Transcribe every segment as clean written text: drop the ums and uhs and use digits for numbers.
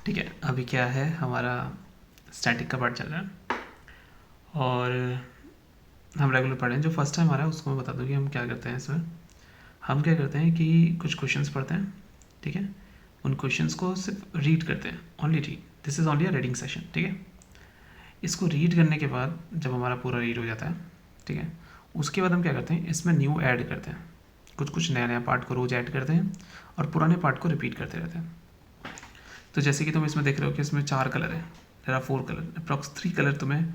ठीक है, अभी क्या है हमारा स्टैटिक का पार्ट चल रहा है और हम रेगुलर पढ़ रहे हैं। जो फर्स्ट टाइम आ रहा है उसको मैं बता दूँ कि हम क्या करते हैं इसमें। हम क्या करते हैं कि कुछ क्वेश्चंस पढ़ते हैं, ठीक है, उन क्वेश्चंस को सिर्फ रीड करते हैं, only read, this is only a reading session, ठीक है। इसको रीड करने के बाद जब हमारा पूरा रीड हो जाता है, ठीक है, उसके बाद हम क्या करते हैं, इसमें न्यू ऐड करते हैं, कुछ कुछ नया नया पार्ट को रोज़ ऐड करते हैं और पुराने पार्ट को रिपीट करते रहते हैं। तो जैसे कि तुम इसमें देख रहे हो कि इसमें 4 कलर है, there are 4 colour, approx 3 colour तुम्हें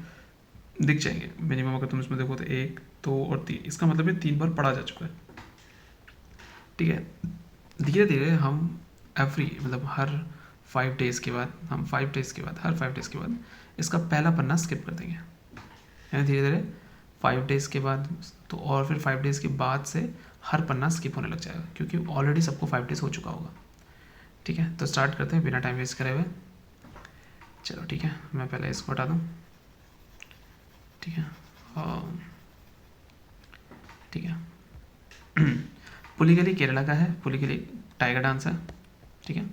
दिख जाएंगे मिनिमम। अगर तुम इसमें देखो तो 1, 2 और 3, इसका मतलब ये 3 बार पढ़ा जा चुका है, ठीक है। धीरे धीरे हम मतलब हर 5 डेज़ के बाद, हम 5 डेज़ के बाद, हर 5 डेज़ के बाद इसका पहला पन्ना स्किप कर देंगे, यानी धीरे धीरे 5 डेज़ के बाद तो, और फिर 5 डेज़ के बाद से हर पन्ना स्किप होने लग जाएगा, क्योंकि ऑलरेडी सबको 5 डेज़ हो चुका होगा, ठीक है। तो स्टार्ट करते हैं बिना टाइम वेस्ट करे हुए। चलो ठीक है, मैं पहले इसको हटा दूँ, ठीक है। ठीक है। पुलिगली केरला का है, पुलिगली टाइगर डांस है, ठीक है।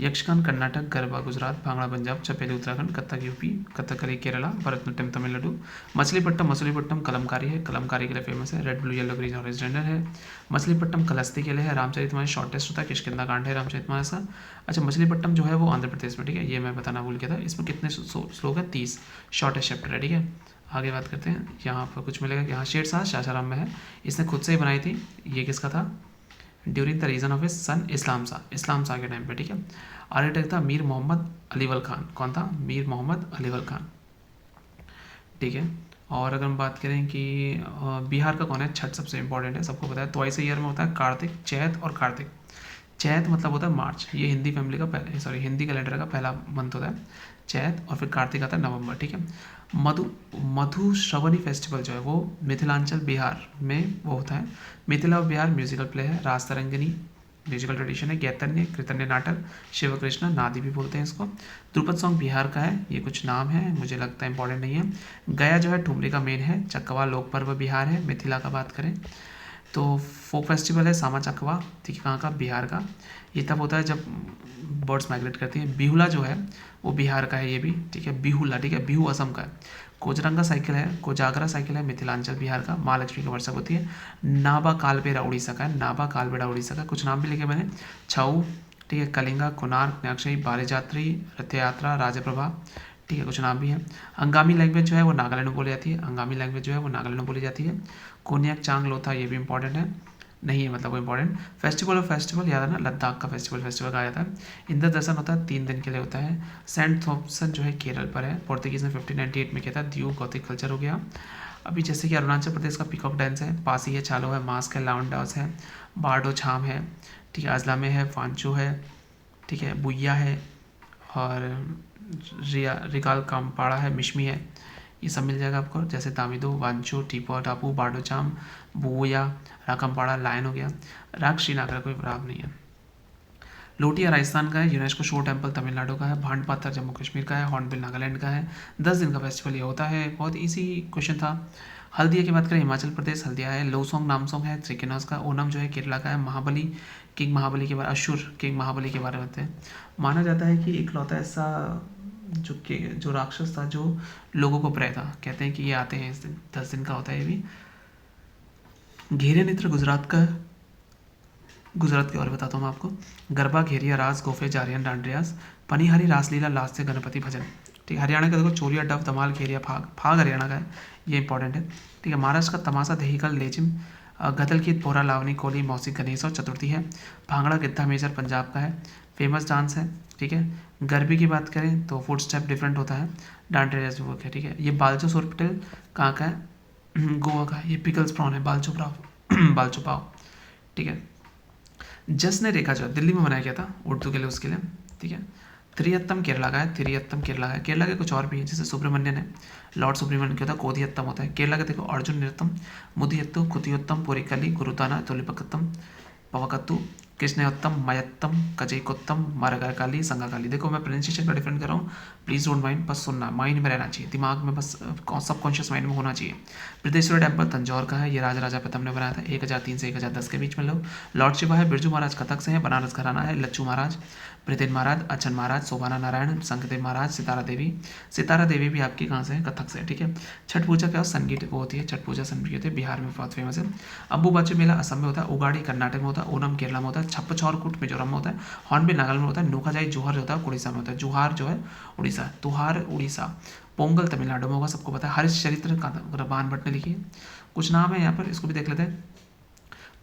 यक्षगान कर्नाटक, गरबा गुजरात, भांगड़ा पंजाब, चपेली उत्तराखंड, कथक यूपी, कथकली केरला, भरतनाट्यम तमिलनाडु, मछलीपट्टम कलमकारी है, कलमकारी के लिए फेमस है, red blue yellow green orange render है। मछलीपट्टम कलस्ती के लिए है, रामचरितमानस शॉर्टेस्ट होता है, किष्किंधा कांड है रामचरितमानस का। अच्छा, मछलीपट्टम जो है वो आंध्र प्रदेश में, ठीक है, ये मैं बताना भूल गया था। इसमें कितने श्लोक है? 30, शॉर्टेस्ट चैप्टर है, ठीक है। आगे बात करते हैं, यहाँ पर कुछ मिलेगा, यहाँ शेरशाह शाशाराम में है, इसने खुद से ही बनाई थी। ये किसका था? During the reason of his son Islam Shah के टाइम पे, ठीक है। आर्किटेक्ट था मीर मोहम्मद अलीवल खान। कौन था? मीर मोहम्मद अलीवल खान, ठीक है। और अगर हम बात करें कि बिहार का कौन है, छठ सबसे इंपॉर्टेंट है, सबको पता है, ट्वाइस ईयर में होता है, कार्तिक, चैत और कार्तिक। चैत मतलब होता है मार्च, ये हिंदी फैमिली का पहले, सॉरी, हिंदी कैलेंडर का पहला मंथ होता है चैत, और फिर कार्तिक आता है नवंबर, ठीक है। मधुश्रवणी फेस्टिवल जो है वो मिथिलांचल बिहार में वो होता है। मिथिला बिहार म्यूजिकल प्ले है, रास तरंगिनी म्यूजिकल ट्रेडिशन है, गैतन्य कृतन्य नाटक, शिव कृष्ण नादी भी बोलते हैं इसको। ध्रुपद सॉन्ग बिहार का है, ये कुछ नाम है, मुझे लगता है इंपॉर्टेंट नहीं है। गया जो है ठुमरी का मेन है। चकवा लोक पर्व बिहार है। मिथिला का बात करें तो फोक फेस्टिवल है सामा चकवा, ठीक है, कहाँ का? बिहार का। ये तब होता है जब बर्ड्स माइग्रेट करती हैं। बिहुला जो है वो बिहार का है, ये भी, ठीक है, बिहुला, ठीक है, बिहू असम का है। कोजरंगा साइकिल है, कोजागरा साइकिल है, मिथिलांचल बिहार का। माँ लक्ष्मी की वर्षा होती है। नाबा कालबेरा उड़ीसा का है, नाबा कालबेरा उड़ीसा का। कुछ नाम भी लिखे मैंने, छऊ, ठीक है, कलिंगा, कोणार्क, न्याक्षरी, बालीजात्री, रथ यात्रा, राजप्रभा, ठीक है, कुछ नाम भी है। अंगामी लैंग्वेज जो है वो नागालैंड में बोली जाती है, अंगामी लैंग्वेज जो है वो नागालैंड में बोली जाती है। कोन्याक चांग लोथा, ये भी इंपॉर्टेंट है, नहीं है मतलब वो इंपॉर्टेंट। फेस्टिवल याद है ना, लद्दाख का फेस्टिवल कहा जाता है। इंद्र दर्शन होता है, 3 दिन के लिए होता है। सेंट थॉम्सन जो है केरल पर है, पोर्तुगीज ने 1598 में किया था। द्यू गौतिक कल्चर हो गया। अभी जैसे कि अरुणाचल प्रदेश का पिकॉक डांस है, पासी है, चालो है, मास्क है, लाउंड डांस है, बारडो छाम है, ठीक है, अजला में है, फांचो है, ठीक है, बुइया है, और रिकाल कामपाड़ा है, मिशमी है, ये सब मिल जाएगा आपको। जैसे दामिदो, वांचो, टीपो टापू, बारडोचाम, बुया, राकमपाड़ा, लायन हो गया। राग श्रीनागर कोई राग नहीं है। लोटिया राजस्थान का है, यूनेस्को शोर टेम्पल तमिलनाडु का है, भांड पाथर जम्मू कश्मीर का है, हॉर्नबिल नागालैंड का है। 10 दिन का फेस्टिवल ये होता है, बहुत ईजी क्वेश्चन था। हल्दिया की बात करें, हिमाचल प्रदेश हल्दिया है। लोसोंग नामसोंग है, त्रिकेनस का। ओनम जो है केरला का है। महाबली, किंग महाबली के बारे, अशुर किंग महाबली के बारे में बताते हैं। माना जाता है कि इकलौता ऐसा जो राक्षस था जो लोगों को प्रेय था, कहते हैं कि ये आते हैं इस दिन, 10 दिन का होता है ये भी। घेरे नृत्य गुजरात का है, गुजरात के और बताता हूँ मैं आपको। गरबा, घेरिया, रास, गोफे, जारियन, डांडियास, पनीहरी, रासलीला, लास्य, गणपति भजन, ठीक है। हरियाणा का देखो, चोरिया, डफ, धमाल, घेरिया, फाग, फाग हरियाणा का है, ये इंपॉर्टेंट है, ठीक है। महाराष्ट्र का तमाशा, दहीकल, लेजिम, गदल की पोरा, लावनी, कोली, मौसी, गणेश और चतुर्थी है। भांगड़ा, गिद्धा, मेजर पंजाब का है, फेमस डांस है, ठीक है। गरबी की बात करें तो फुट स्टेप डिफरेंट होता है, डांडिया जैसे वो है, ठीक है। ये बालचो सोरपटेल कहाँ का है? गोवा का। ये पिकल्स प्रॉन है, बालचो पाव, बालचो पाव, ठीक है। जस ने रेखा जो दिल्ली में बनाया गया था उर्दू के लिए, उसके लिए, ठीक है। त्रियत्तम केरला का है, त्रियत्तम केरला का है। केरला के कुछ और भी हैं, जैसे सुब्रमण्यन है, लॉर्ड सुब्रमण्यन क्या होता है, कोदियत्तम होता है। केरला का देखो, अर्जुन नृत्यम, मुदियत्तु, कुतियोत्तम, पुरिकली, गुरुताना, तुलिपकत्तम, पवकत्तु, कृष्णयोत्तम, मयत्तम, कजैकोत्तम, मरगाकाली, संगाकाली। देखो मैं प्रोनाउंसिएशन का डिफरेंट कर रहा हूँ, प्लीज डोंट माइंड, बस सुनना, माइंड में रहना चाहिए, दिमाग में बस सबकॉन्शियस माइंड में होना चाहिए। बृहदेश्वरी टेम्पल तंजौर का है, ये राजा प्रथम ने बनाया था 1003 से 1010 के बीच में। लोग लॉर्ड शिवा है, बिरजू महाराज कथक से है, बनारस घराना है, लच्छू महाराज, प्रीतिन महाराज, अच्चन महाराज, शोभाना नारायण, शंकरदेव महाराज, सितारा देवी भी आपकी कहाँ से है, कथक से, ठीक है। छठ पूजा क्या संगीत वो होती है, छठ पूजा संगीत होती है, बिहार में बहुत फेमस है। अम्बुबाची मेला असम में होता है, उगाड़ी कर्नाटक में होता है, ओनम केरला में होता है, छप्पछौरकुट मिजोरम में होता है, हॉर्नबिल नागालैंड में होता है, नोकाजाई जोहर होता है उड़ीसा में होता है, जुहार जो है उड़ीसा, तुहार उड़ीसा, पोंगल तमिलनाडु में होगा, सबको पता है। हरीश चरित्र बाण भट्ट ने लिखी है। कुछ नाम है यहाँ पर, इसको भी देख लेते हैं।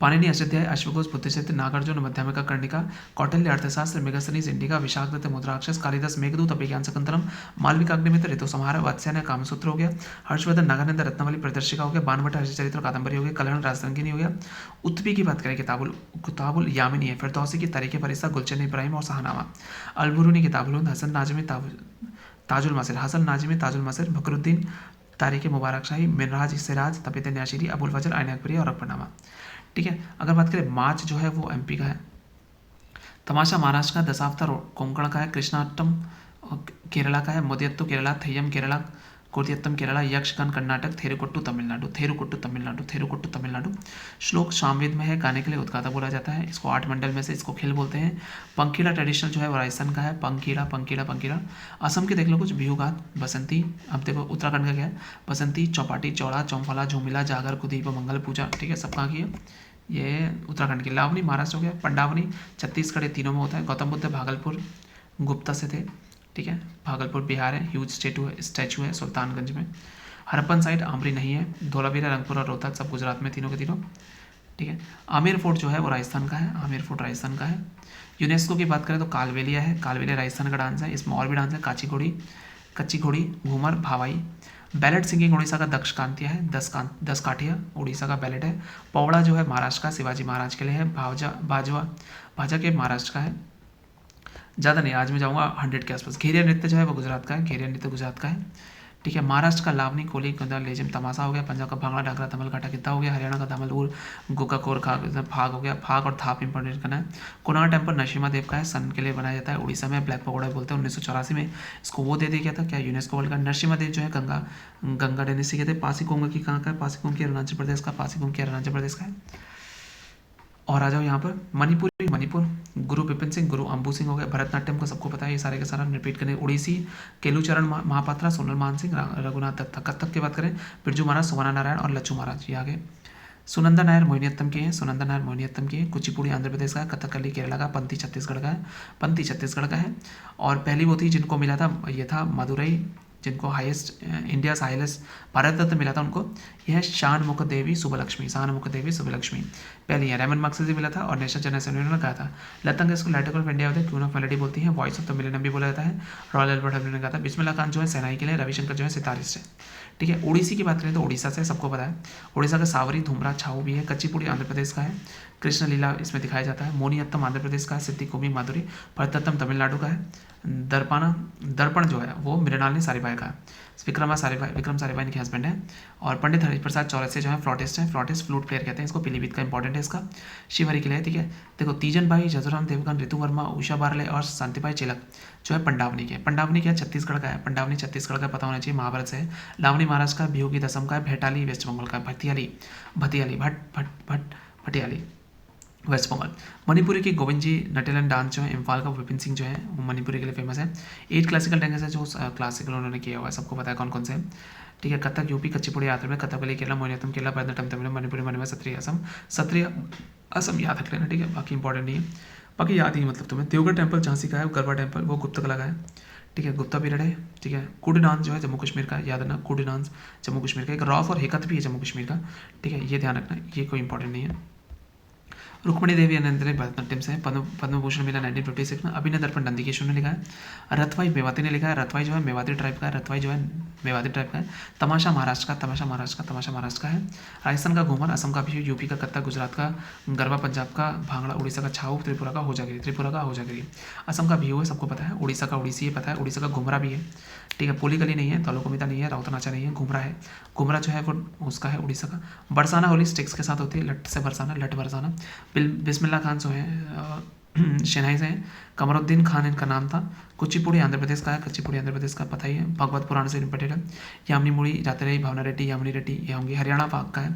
पाणिनि अष्टाध्याय, अश्वघोष बुद्धिचरित्र, नागार्जुन मध्यमिका कर्णिका, कौटिल्य अर्थशास्त्र, मेगास्थनीज इंडिका, विशाखदत्त मुद्राक्षस, कालिदास मेघदूत, अभिज्ञान शकंतलम, मालविका अग्निमित्र, ऋतुसंहार, वात्स्यायन कामसूत्र हो गया, हर्षवर्धन नागानंद रत्नावली प्रदर्शिका हो गया, बाणभट्ट हर्षचरित्र कादंबरी हो गया, कल्याण राजरंगिनी हो गया। उत्तरी की बात करें, किताबुल यामिनी है, फिरदौसी की तारीख फरिश्ता, गुलशन इब्राहिम और शाहनामा, अलबुरूनी किताबुल, हसन नाजमी ताजुल मसिर, हसन नाजमी ताजुल मसिर, बकरुद्दीन तारीख मुबारक शाही, मिनराज सिराज, तबीयत न्याशिरी, अबुल फजल, आइन अकबरी और अकबरनामा, ठीक है। अगर बात करें मार्च जो है वो एमपी का है, तमाशा महाराष्ट्र का, दशावतार कोंकण का है, कृष्णाटम केरला का है, मोदियत्तु केरला, थेयम केरला, कोटियत्तम केरला, यक्षगान कर्नाटक, थेरुकोट्टू तमिलनाडु। श्लोक सामवेद में है, गाने के लिए उद्गाता बोला जाता है, इसको 8 मंडल में से इसको खेल बोलते हैं। पंखीड़ा ट्रेडिशनल जो है वो राजस्थान का है, पंखीड़ा। असम के देख लो कुछ, बिहुगात, बसंती। अब देखो उत्तराखंड का क्या है, बसंती, चौपाटी, चौड़ा, चौफला, झूमिला, जागर, कुदीप, मंगल पूजा, ठीक है, सब कहाँ की है, ये उत्तराखंड की। लावनी महाराष्ट्र हो गया, पंडावनी छत्तीसगढ़, ये तीनों में होता है। गौतम बुद्ध भागलपुर गुप्ता से थे, ठीक है, भागलपुर बिहार है, ह्यूज स्टैचू है सुल्तानगंज में। हरप्पन साइट आमरी नहीं है, धोलावीरा, रंगपुर और रोहतक सब गुजरात में, तीनों के तीनों, ठीक है। आमेर फोर्ट जो है वो राजस्थान का है, यूनेस्को की बात करें तो कालबेलिया है, कालबेलिया राजस्थान का डांस है, इसमें और भी डांस है, कच्ची घोड़ी, घूमर, भावाई। बैलेट सिंगिंग उड़ीसा का दक्ष कांतिया है, 10 काठिया उड़ीसा का बैलेट है। पौड़ा जो है महाराष्ट्र का, शिवाजी महाराज के लिए है। भाजा के महाराष्ट्र का है, ज़्यादा नहीं, आज मैं जाऊँगा 100 के आसपास। घेरिया नृत्य जो है वो गुजरात का है, ठीक है। महाराष्ट्र का लावनी, कोली, कंदा, लेजिम, तमाशा हो गया। पंजाब का भांगड़ा, डागरा, धमल, घाटा, गिद्दा हो गया। हरियाणा का धमल, गोका, कोर, फाग हो गया। फाग और थाप इंपॉर्टेंट करना है। कोनार टेम्पल नरसिम्हा देव का है, सन के लिए बनाया जाता है। उड़ीसा में ब्लैक पगोडा बोलते हैं, 1984 में इसको वो दे दिया गया था, क्या यूनेस्को वर्ल्ड का। नरसिम्हा देव जो है गंगा डायनेस्टी के थे। पासीकोंग की कहाँ का है, पासीकोंग की अरुणाचल प्रदेश का है। और आ जाओ यहाँ पर मणिपुर, गुरु विपिन सिंह, गुरु अंबू सिंह हो गए। भरतनाट्यम का सबको पता है, ये सारे के सारा रिपीट करें। उड़ीसी केलूचरण महापात्रा, सोनल मान सिंह, रघुनाथ दत्ता। कथक की बात करें, बिरजू महाराज, शोभाना नारायण और लच्छू महाराज, ये आगे। सुनंदा नायर मोहिनीअट्टम के हैं, कुचिपुड़ी आंध्र प्रदेश का है। कथकली केरला का, पंती छत्तीसगढ़ का है। और पहली वो थी जिनको मिला था, ये था मदुरई, जिनको हाईएस्ट इंडिया से हाईएस्ट भारत रत्न मिला था उनको, यह शानमुख देवी सुबलक्ष्मी पहली है। रेमन मक्सदी मिला था और नेशनल जनरल असेंबली ने कहा था। लता इसको लाइट ऑफ इंडिया होता है, क्वीन ऑफ मेलोडी बोलती है। वॉइस ऑफ द मिलेनियम भी बोला जाता है, रॉयल एल्बर्ट हॉल ने कहा था। बिस्मिल्लाह खान जो है सेनाई के लिए, रविशंकर जो है सितारिस्ट है, ठीक है। उड़ीसी की बात करें तो उड़ीसा से सबको पता है, उड़ीसा का सावरी, धूमरा, छाऊ भी है। कच्चीपुड़ी आंध्र प्रदेश का है, कृष्ण लीला इसमें दिखाया जाता है। मोनियत्तम आंध्र प्रदेश का है, सिद्धिकोमी माधुरी। भरतनाट्यम तमिलनाडु का है। दर्पण जो है वो मृणालिनी सारीभाई का है। विक्रम सारीभाई इनके हस्बैंड है। और पंडित हरिप्रसाद चौरसिया जो है फ्लॉटिस्ट फ्लूट प्लेयर कहते हैं इसको, पीलीभीत का इंपॉर्टेंट है इसका, शिवहरी के लिए, ठीक है। देखो तीजन भाई, जजुराम देवगन, ऋतु वर्मा, उषा बारले और शांतिभाई चिलक जो है पंडावनी क्या छत्तीसगढ़ का है, पंडावनी छत्तीसगढ़ का पता होना चाहिए, महाभारत से है। लावनी महाराष्ट्र का, बिहू की दसम का है। भैटाली वेस्ट बंगाल का, भटियाली वेस्ट बंगाल। मणिपुरी की गोविंद जी नटेलन डांस जो है, इम्फाल का विपिन सिंह जो है वो मणिपुरी के लिए फेमस है। 8 क्लासिकल डांस है जो क्लासिकल उन्होंने किया हुआ है, सबको पता है कौन कौन से, ठीक है। कथक यूपी, कच्चीपुड़ी आंध्र में, कथकली केरला, मोहिनीअट्टम केरला, भरतनाट्यम तमिल, मणिपुरी मणिपुर, सत्रिय असम याद रख लेना, ठीक है, बाकी इंपॉर्टेंट नहीं है, बाकी याद ही मतलब तुम्हें। देवगढ़ टेम्पल झांसी का है, गरबा टेम्पल वो गुप्ता कला का है, ठीक है, गुप्ता पीरियड है, ठीक है। कुड डांस जो है जम्मू कश्मीर का, याद रखना कुड डांस जम्मू कश्मीर का। एक रॉफ और हिकत भी है जम्मू कश्मीर का, ठीक है, ये ध्यान रखना, ये कोई इंपॉर्टेंट नहीं है। रुक्मणी देवी अनंतरे भरतनाट्यम से, पद्म भूषण मिला 1956 में। अभिनय दर्पण नंदिकेश्वर ने लिखा है। रथवाई मेवाती ने लिखा है, रथवाई जो है मेवाती ट्राइब का है। तमाशा महाराष्ट्र का है। राजस्थान का घूमर, असम का भी, यूपी का कत्था, गुजरात का गरबा, पंजाब का भांगड़ा, उड़ीसा का छाऊ, त्रिपुरा का होजागिरी। असम का बिहू है, सबको पता है। उड़ीसा का उड़ीसी पता है, उड़ीसा का घुमरा भी है, ठीक है। पोलीकली नहीं है, तलोकोमिता नहीं है, राउतनाचा नहीं है, घुमरा है। घुमरा जो है वो उसका है उड़ीसा का। बरसाना होली स्टिक्स के साथ होती है, लट बरसाना। बिस्मिल्लाह खान जो है शहनाई से हैं। कमरुद्दीन खान इनका नाम था। कुचिपुड़ी आंध्र प्रदेश का है, कुचिपुड़ी आंध्र प्रदेश का पता ही है, भगवत पुराण से रिलेटेड है। यामिनी मुड़ी, रातराई, भावना रेड्डी, यामिनी रेड्डी ये होंगी। हरियाणा फाग का है,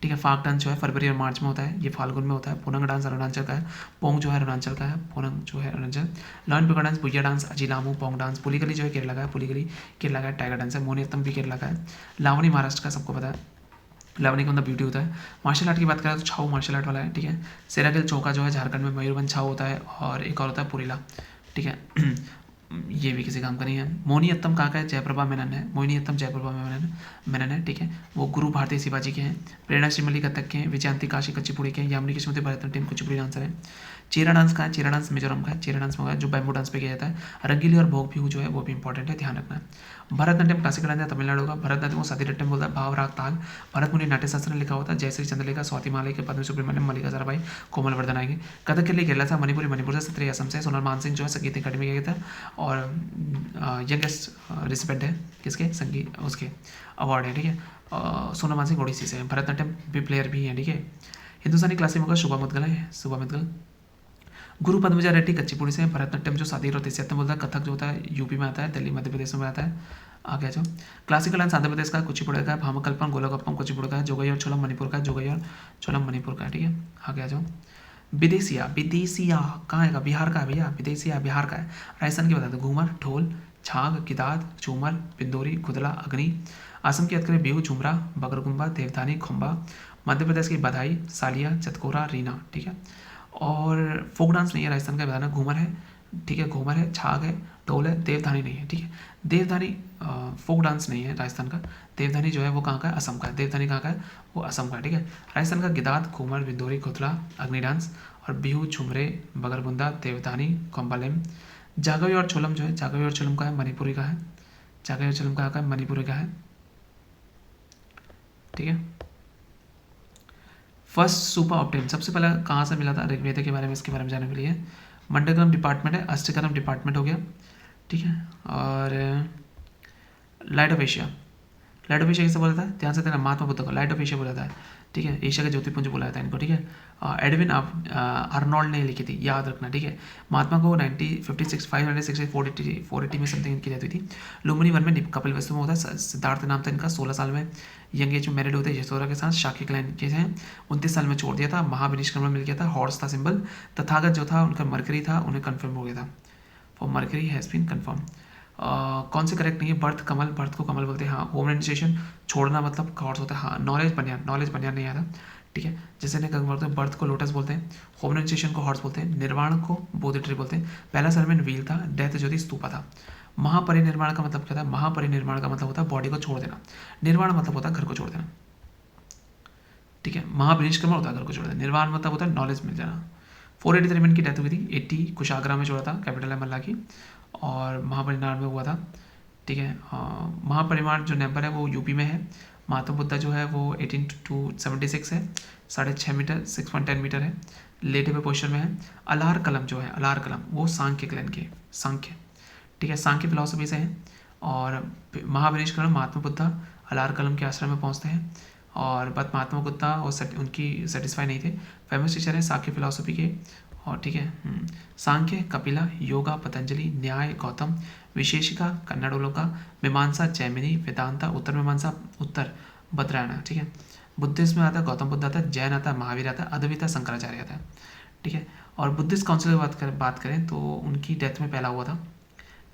ठीक है। फाग डांस जो है फरवरी और मार्च में होता है, ये फाल्गुन में होता है। पूनंग डांस अरुणाचल का है, पोंग जो है अरुणाचल का है, पूनंग जो है अरुणाचल। लॉन पिका डांस, बुया डांस, अजिलामू, पोंग डांस। पुलिगली जो है केरला का है, पुलिगली केरला का है। टाइगर डांस है। मोनियत्तम भी केरला का है। लावनी महाराष्ट्र का, सबको पता है। लावनी का मतलब ब्यूटी होता है। मार्शल आर्ट की बात करें तो छाऊ मार्शल आर्ट वाला है, ठीक है। सेरागिल चौका जो है झारखंड में मयूरभंज छाऊ होता है, और एक और होता है पुरीला, ठीक है। ये भी किसी काम का नहीं है। मोहिनीअट्टम कहाँ का है? जयप्रभा मेनन है। मोहिनीअट्टम जयप्रभा मेनन है, ठीक है। वो गुरु भारती शिवाजी के हैं। प्रेरणा श्रीमली कथक के हैं। विजयंती काशी कुचिपुड़ी के हैं। यामिनी कृष्णमूर्ति भरतनाट्यम कुचिपुड़ी डांसर है। चेरा डांस का है, चेरा डांस मिजोरम का है। चेरा डांस में जो बैम्बू डांस पे किया जाता है। रंगीली और भोग बिहू जो है वो भी इंपॉर्टेंट है, ध्यान रखना है। भरतनाट्यम क्लासिकल डांस है तमिलनाडु का। भरतनाट्यम को सतीरट्टम बोलता है, भाव राग ताल। भरत मुनि नाट्य शास्त्र ने लिखा होता है। जयश्री चंद्रलेखा, स्वाति माले के, पद्म सुब्रमण्यम, मल्लिका साराभाई, कोमल वर्धन आएंगे। कथक के लिए केरला से, मणिपुरी मणिपुर से, सत्रिय असम से। सोनल मानसिंह जो है संगीत अकेडमी गया था, और यंगेस्ट रिसिपेंट है किसके? संगीत उसके अवार्ड है, ठीक है। सोनल मानसिंह ओडिसी से। भरतनाट्यम भी प्लेयर भी है, ठीक है। हिंदुस्तानी क्लासिक का शुभा मुद्गल है, शुभा मुद्गल। गुरु पद्मजा रेड्डी कच्चीपुड़ी से। भरतनाट्यम जो सादीर और तिस्यात्तम बोलता है। कथक जो होता है यूपी में आता है, दिल्ली मध्य प्रदेश में आता है। आगे जो क्लासिकल डांस आंध्र प्रदेश का, कुचिपुड़ी का है। भामकल्पम गोलकप्पम कुचिपुड़ी का है। जोगई और छोलम मणिपुर का है। जोगई और छोलम मणिपुर का है, ठीक है। आगे आ जाओ। विदेशिया, विदेशिया कहाँ है? बिहार का है भैया, विदेशिया बिहार का है। राजस्थान की बता दो। घूमर, ढोल, छाग, किदात, झूमर, बिंदोरी, खुदला, अग्नि। असम की बात करें बिहू, झुमरा, बगरगुम्बा, देवधानी, खुम्बा। मध्य प्रदेश की बधाई, सालिया, चतकोरा, रीना, ठीक है। और फोक डांस नहीं है राजस्थान का, बताना। घूमर है, ठीक है, घूमर है, छाग है, ढोल है, देवधानी नहीं है, ठीक है। देवधानी फोक डांस नहीं है राजस्थान का। देवधानी जो है वो कहाँ का है? असम का है। देवधानी कहाँ का है? वो असम का है, ठीक है। राजस्थान का गिदात, घूमर, बिंदोरी, खुतला, अग्नि डांस, और बिहू, झुमरे, बगरबुंदा, देवधानी, कोम्बालेम। जागवी और छोलम जो है, जागवी और छोलम का है, मणिपुरी का है। जागवी और छोलम कहाँ का है? मणिपुरी का है, ठीक है। फर्स्ट सुपर ऑप्टेन सबसे पहला कहाँ से मिला था? ऋग्वेद के बारे में, इसके बारे में जानने के लिए। मंडलक्रम डिपार्टमेंट है, अष्टकर्म डिपार्टमेंट हो गया, ठीक है। और light of Asia, light of Asia किसे बोला था? ध्यान से देना, महात्मा बुद्ध को लाइट ऑफ एशिया बोला था, ठीक है। एशिया का ज्योतिपुंज बोला था इनको, ठीक है। एडविन आर्नोल्ड ने लिखी थी, याद रखना, ठीक है। महात्मा को 1956 560 480 में समथिंग इनकी डेथ हुई थी। लुम्बिनी वन में कपिल वस्तु में होता है। सिद्धार्थ नाम था इनका। 16 साल में यंग एज में मैरिड होते हैं यशोधरा के साथ। शाक्य क्लैन के हैं। 29 साल में छोड़ दिया था। महाविनिष्क्रमण मिल गया था। हॉर्स था सिंबल। तथागत जो था उनका मरकरी था, उन्हें कन्फर्म हो गया था। For Mercury has been confirm. कौन से करेक्ट नहीं है? बर्थ कमल, बर्थ को कमल बोलते हैं, हाँ। होम एडमिनिस्ट्रेशन छोड़ना मतलब हॉर्स होता है, हाँ। नॉलेज बनियान, नॉलेज बनियान नहीं आता, ठीक है। जैसे ने बोलते हैं, बर्थ को लोटस बोलते हैं, होम एडमिनिस्ट्रेशन को हॉर्स बोलते हैं, निर्वाण को बोधि ट्री बोलते हैं। पहला सरमेन व्हील था, डेथ जो थी स्तूपा था। महापरिनिर्माण का मतलब क्या था? महापरिनिर्माण का मतलब होता है बॉडी को छोड़ देना। निर्वाण मतलब होता है घर को छोड़ देना, ठीक है। महाविनिष्क्रमण होता है घर को छोड़ देना। निर्वाण मतलब होता है नॉलेज मिल जाना। 483 में इनकी डेथ हुई थी। 80 कुशाग्रा में छोड़ा था, कैपिटल है मल्ला की, और महापरिनिर्वाण में हुआ था, ठीक है। महापरिनिर्वाण जो नंबर है वो यूपी में है। महात्मा बुद्धा जो है वो 18 to 76 है, 6.5 मीटर 6.10 मीटर है, लेटे हुए पोस्चर में है। अलार कलम जो है, अलार कलम वो सांख्य क्लैन के, सांख्य, ठीक है, सांख्य फिलॉसफी से है। और महाविनिष्क्रमण महात्मा बुद्धा अलार कलम के आश्रम में पहुंचते हैं, और बट महात्मा बुद्धा और उनकी सेटिस्फाई नहीं थे। फेमस टीचर है सांख्य फिलॉसफी के, और ठीक है। सांख्य कपिला, योगा पतंजलि, न्याय गौतम, विशेषिका कन्नडोलोका, मीमांसा जैमिनी, वेदांता उत्तर मीमांसा, उत्तर बद्रायण, ठीक है। बुद्धिज्म में आता है गौतम बुद्ध आता है, जैन आता है, महावीर आता है, अद्वैता शंकराचार्य आता है, ठीक है। और बुद्धिस्ट काउंसिल की बात करें तो उनकी डेथ में पहला हुआ था,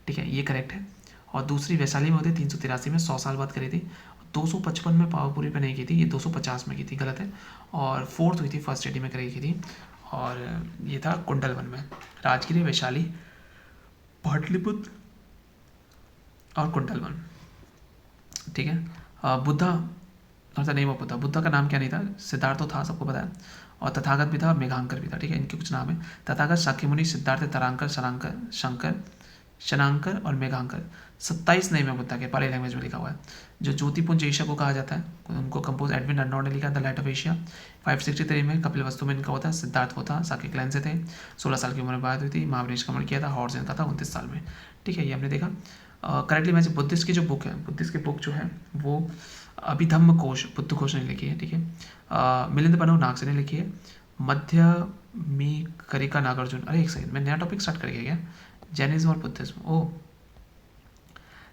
ठीक है, ये करेक्ट है। और दूसरी वैशाली में होती 383 में, 100 साल बाद करी थी। 255 में पावापुरी पे नहीं की थी, ये 250 में की थी, गलत है। और फोर्थ हुई थी फर्स्ट एडी में करी की थी, और ये था कुंडलवन में। राजगिरी, वैशाली, पाटलिपुत्र और कुंडलवन, ठीक है। बुद्धा अच्छा नहीं, वो पता बुद्धा का नाम क्या नहीं था? सिद्धार्थ तो था, सबको पता है। और तथागत भी था, मेघांकर भी था, ठीक है। इनके कुछ नाम है। तथागत, शाक्यमुनि, सिद्धार्थ, तरांकर, शनांकर, शंकर, शनांकर और मेघांकर। 27 नहीं में बुद्धा के पाली लैंग्वेज में लिखा हुआ है। जो ज्योतिपुंज एशिया को कहा जाता है, उनको कंपोज एडविन अर्नोल्ड ने लिखा, द लाइट ऑफ एशिया। 563 में कपिल वस्तु में इनका होता है। सिद्धार्थ को था, शाक्य क्लैन से थे, 16 साल की उम्र में बात हुई थी। महाविनिष्क्रमण किया था, हॉर्स इनका था 29 साल में, ठीक है। ये हमने देखा। करेक्टली मैच बुद्धिस्ट की जो बुक है, बुद्धिस्ट की बुक जो है वो अभिधम्म कोश, बुद्ध कोश ने लिखी है, ठीक है। मिलिंद पनो नागसे ने लिखी है। मध्य में करिका नागार्जुन, अरे एक सेकंड, मैं नया टॉपिक स्टार्ट कर गया क्या? जैनिज्म और बुद्धिज्म, ओ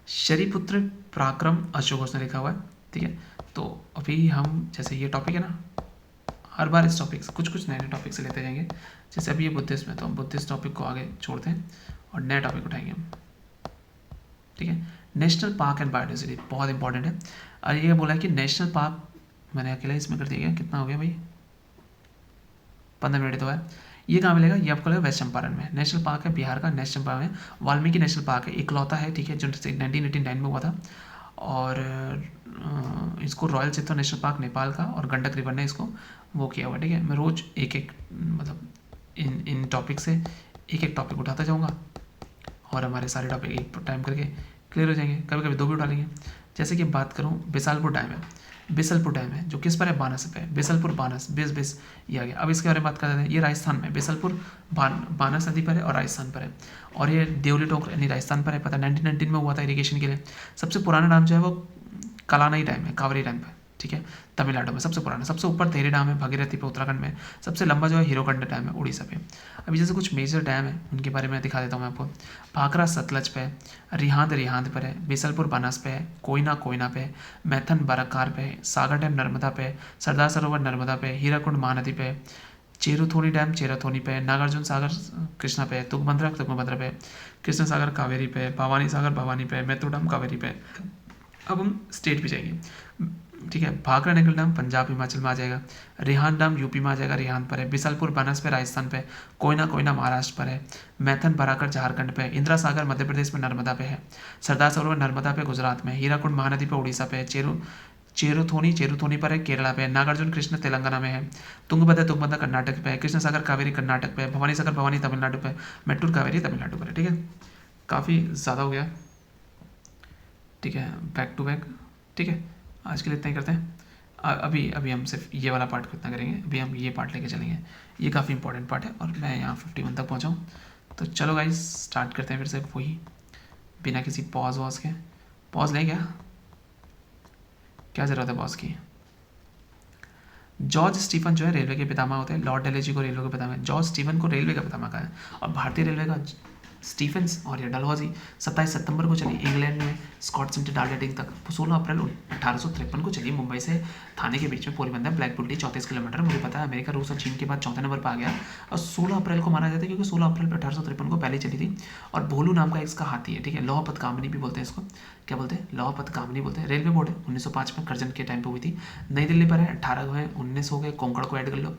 शरीपुत्र पराक्रम अशोक घोष ने लिखा हुआ है, ठीक है। तो अभी हम जैसे ये टॉपिक है ना, हर बार इस टॉपिक से कुछ कुछ नए नए टॉपिक से लेते जाएंगे। जैसे अभी ये बुद्धिज्म है तो हम बुद्धिस्ट टॉपिक को आगे छोड़ते हैं और नया टॉपिक उठाएंगे हम, ठीक है। नेशनल पार्क एंड बायोडाइवर्सिटी बहुत इंपॉर्टेंट है। और ये बोला है कि नेशनल पार्क, मैंने अकेला इसमें कर दिया गया, कितना हो गया भाई, 15 मिनट तो है। ये कहाँ मिलेगा? ये आपको लगेगा वेस्ट चंपारण में। नेशनल पार्क है बिहार का, नेशनल चंपारण में वाल्मीकि नेशनल पार्क है, इकलौता है, ठीक है, जो 1989 में हुआ था। और इसको royal Chittor national park Nepal का और गंडक रिवर ने इसको वो किया हुआ, ठीक है। मैं रोज़ एक एक मतलब इन टॉपिक से एक एक टॉपिक उठाता जाऊँगा और हमारे सारे टॉपिक एक टाइम करके क्लियर हो जाएंगे। कभी कभी 2 भी उठा लेंगे। जैसे कि बात करूँ, बिसालपुर डैम है, बिसलपुर डैम है जो किस पर है? बानस पे है। बिसलपुर बानस, बिस ये आ गया। अब इसके बारे में बात कर रहे हैं, ये राजस्थान में बिसलपुर बानस नदी पर है और राजस्थान पर है। और ये देवली टोक यानी राजस्थान पर है। पता 1919 में हुआ था इरिगेशन के लिए। सबसे पुराना डैम जो है वो कलानई डैम है, कावेरी डैम पे, ठीक है, तमिलनाडु में सबसे पुराना। सबसे ऊपर तेरे डैम है भागीरथी पे उत्तराखंड में। सबसे लंबा जो है हीरोकंड डैम है उड़ीसा पे। अभी जैसे कुछ मेजर डैम है उनके बारे में दिखा देता हूँ मैं आपको। भाखरा सतलज पे, रिहांद पर है, बिसलपुर बानस पे है, कोयना पे, मैथन बरकार पे, सागर डैम नर्मदा पे, सरदार सरोवर नर्मदा पे, हीराकुंड महानदी पे, चेरुथोनी डैम चेराथोनी पे, नागार्जुन सागर कृष्णा पे, तुंगभद्रा पे, कृष्ण सागर कावेरी पे, भवानी सागर भवानी पे, मैथुर डैम कावेरी पे। अब हम स्टेट पे जाएंगे, ठीक है। भाखरा निकल डैम पंजाब हिमाचल में आ जाएगा, रिहांद डैम यूपी में आ जाएगा, रिहांद पर है, बिसलपुर बानस पे राजस्थान पे, कोयना महाराष्ट्र पर है, मैथन बराकर झारखंड पे, इंदिरा सागर मध्य प्रदेश में नर्मदा पे है, सरदार सरोवर नर्मदा पे गुजरात में, हीराकुंड महानदी पे उड़ीसा पे, चेरुथोनी पर है केरला पे, नागार्जुन कृष्ण तेलंगाना में है, तुंगभद्रा कर्नाटक पे है, कृष्ण सागर कावेरी कर्नाटक पे, भवानी सागर भवानी तमिलनाडु पे, मेट्टूर कावेरी तमिलनाडु पर है, ठीक है। काफ़ी ज़्यादा हो गया, ठीक है, बैक टू बैक, ठीक है। आज के लिए इतना ही करते हैं। अभी हम सिर्फ ये वाला पार्ट को इतना करेंगे। अभी हम ये पार्ट लेके चलेंगे, ये काफ़ी इंपॉर्टेंट पार्ट है और मैं यहाँ 51 तक पहुँचा हूँ। तो चलो गाइस स्टार्ट करते हैं फिर से वही, बिना किसी पॉज वॉज के। पॉज लें क्या ज़रूरत है पॉज की? जॉर्ज स्टीफन जो है रेलवे के पितामह होते हैं। लॉर्ड डेलहौजी को रेलवे के पितामह, जॉर्ज स्टीफन को रेलवे का पितामह कहा है। और भारतीय रेलवे का स्टीफेंस और या डलहौजी 27 सितंबर को चली इंग्लैंड में स्कॉट सेंटर डार्लिंग तक। 16 अप्रैल 1853 को चली मुंबई से थाने के बीच में पोरबंदर ब्लैक बुल्टी 34 किलोमीटर। मुझे पता है अमेरिका रूस और चीन के बाद 4थे नंबर पर आ गया। और 16 अप्रैल को माना जाता है क्योंकि 16 अप्रैल 1853 को पहले चली थी। और भोलू नाम का इसका हाथी है, ठीक है। लौह पथ कामनी भी बोलते हैं इसको, क्या बोलते हैं? लौह पथ कामनी बोलते हैं। रेलवे बोर्ड है 1905 में करजन के टाइम पर हुई थी। नई दिल्ली पर है 18 है, 19 हो गए, कोंकण को ऐड कर लो,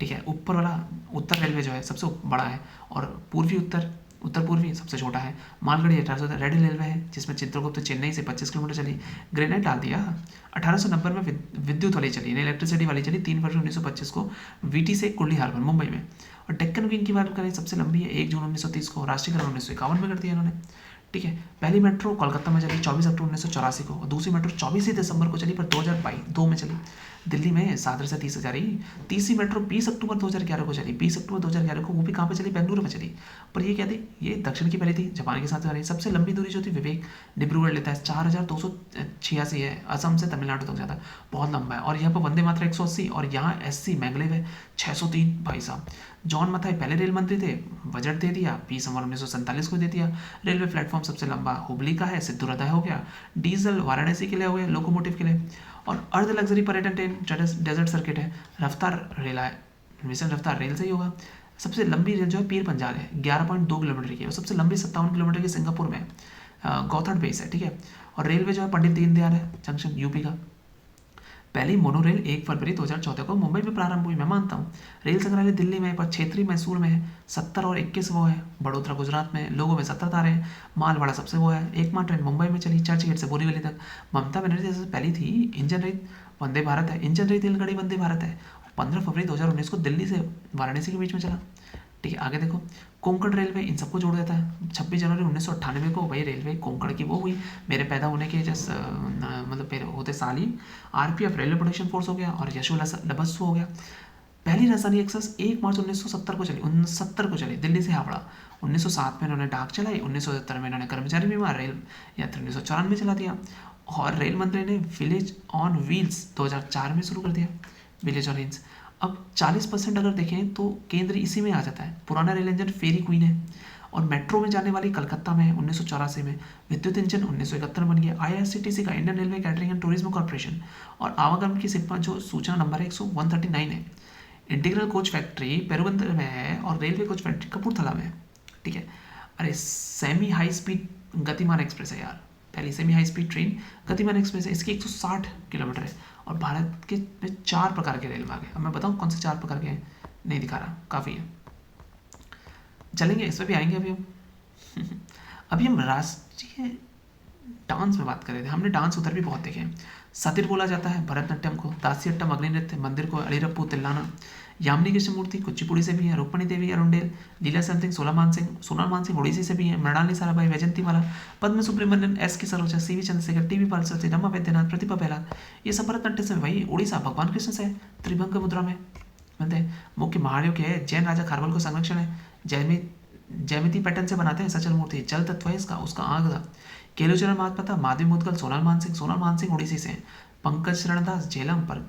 ठीक है। ऊपर वाला उत्तर रेलवे जो है सबसे बड़ा है और पूर्वी उत्तर पूर्वी सबसे छोटा है। मालगाड़ी 1800 रेड रेलवे है जिसमें चित्रगुप्त चेन्नई से 25 किलोमीटर चली। ग्रेनाइट डाल दिया। 1890 में विद्युत वाली चली, इलेक्ट्रिसिटी वाली चली 3 फरवरी 1925 को वीटी से कुर्ली हार्बर मुंबई में। और डेक्कन क्वीन की बात करें सबसे लंबी है 1 जून 1930 को, राष्ट्रीयकरण 1951 में कर दिया इन्होंने, ठीक है। पहली मेट्रो कोलकाता में चली 24 अक्टूबर 1984 को और दूसरी मेट्रो 24 दिसंबर को चली पर 2002 में चली दिल्ली में 7 से 30 हज़ार। तीसरी मेट्रो 20 अक्टूबर 2011 को चली, 20 अक्टूबर 2011 को, वो भी कहाँ पे चली? बेंगलुरु में चली। पर ये क्या थी? ये दक्षिण की पहली थी, जापान के साथ जा रही। सबसे लंबी दूरी जो थी विवेक डिब्रूगढ़ लेता है 4286 है, असम से तमिलनाडु तक जाता है, बहुत लंबा है। और यहाँ पर वंदे मातरम 180 और यहाँ SC मैंगलेव है 603। भाई साहब जॉन मथाई पहले रेल मंत्री थे, बजट दे दिया, 20 नवंबर 1947 को दे दिया। रेलवे प्लेटफॉर्म सबसे लंबा हुबली का है, सिद्धू हृदय हो गया, डीजल वाराणसी के लिए हो गया, लोकोमोटिव के लिए। और अर्ध लग्जरी पर्यटन ट्रेन डेजर्ट सर्किट है, रफ्तार रेल है, मिशन रफ्तार रेल से ही होगा। सबसे लंबी रेल जो है पीर पंजाल है 11.2 किलोमीटर की है और सबसे लंबी 57 किलोमीटर की सिंगापुर में गौथर्ड बेस है, ठीक है। और रेलवे जो है पंडित दीनदयाल है जंक्शन यूपी का। पहली मोनोरेल 1 फरवरी 2014 को मुंबई में प्रारंभ हुई, मैं मानता हूँ। रेल संग्रहालय दिल्ली में, पर क्षेत्रीय मैसूर में है 70 और 21 वो है, बड़ोदरा गुजरात में। लोगों में 17 तारे हैं, मालवाड़ा सबसे वो है। एकमात्र ट्रेन मुंबई में चली चर्च गेट से बोरीवली तक। ममता बनर्जी जैसे पहली थी इंजन रहित वंदे भारत है, इंजन रहित रेलगाड़ी वंदे भारत है। 15 फरवरी 2019 को दिल्ली से वाराणसी के बीच में चला, ठीक है। आगे देखो कोंकण रेलवे इन सबको जोड़ देता है। 26 जनवरी 1998 को भाई रेलवे कोंकण की वो हुई, मेरे पैदा होने के जस्ट मतलब होते साल ही। RPF रेलवे प्रोटेक्शन फोर्स हो गया और यशोलबस्व हो गया। पहली राजधानी एक्सप्रेस 1 मार्च 1970 को चली, 1970 को चली दिल्ली से हावड़ा। 1907 में इन्होंने डाक चलाई, 1970 में इन्होंने कर्मचारी बीमा रेल यात्री 1994 में चला दिया। और रेल मंत्री ने विलेज ऑन व्हील्स 2004 में शुरू कर दिया, विलेज ऑन व्हील्स। अब 40% अगर देखें तो केंद्र इसी में आ जाता है। पुराना रेल इंजन फेरी क्वीन है, और मेट्रो में जाने वाली कलकत्ता में है 1984 में। विद्युत इंजन 1971 में बन गया। IRCTC का Indian railway catering and tourism corporation, और आवागमन की सिपा जो सूचना नंबर है 139 है। इंटीग्रल कोच फैक्ट्री पेरुबंदर में है, और रेलवे कोच फैक्ट्री कपूरथला में है। ठीक है। अरे सेमी हाई स्पीड गतिमान एक्सप्रेस है यार, पहली सेमी हाई स्पीड ट्रेन गतिमान एक्सप्रेस है। इसकी 160 किलोमीटर है, और भारत के में 4 प्रकार के रेल मार्ग है। अब मैं बताऊँ कौन से 4 प्रकार के हैं, नहीं दिखा रहा, काफ़ी है, चलेंगे इस पर भी आएंगे अभी हम। अभी हम राष्ट्रीय डांस में बात कर रहे थे, हमने डांस उधर भी बहुत देखे हैं। सतिर बोला जाता है भरतनाट्यम को, दासियट्टम अग्नि नृत्य, मंदिर को अलीरप्पू तिल्लाना, यामिनी कृष्णमूर्ति कुचिपुड़ी से भी है, रुक्मणी देवी अरुंडेल, लीला सिंह सोनल मानसिंह ओडिसी से भी है, मृणाली साराभाई वैजंतीमाला, पद्म सुब्रमण्यन, S के सरोजा, CV चंद्रशेखर, TB पालसरथी, रमा वैद्यनाथ, प्रतिभा बहलात, ये सब भरतनाट्यम से भाई। उड़ीसा भगवान कृष्ण से त्रिभंग मुद्रा में बनते हैं। मुख्य महादेव के है, जैन राजा खारवल को संरक्षण है, जैमिति पैटर्न से बनाते हैं सचल मूर्ति, जल तत्व है इसका, उसका आग था। केलुचरण महापता, माधवी मुदगल, सोनल मानसिंह ओडिसी से, पंकज शरणदास झेलम पर,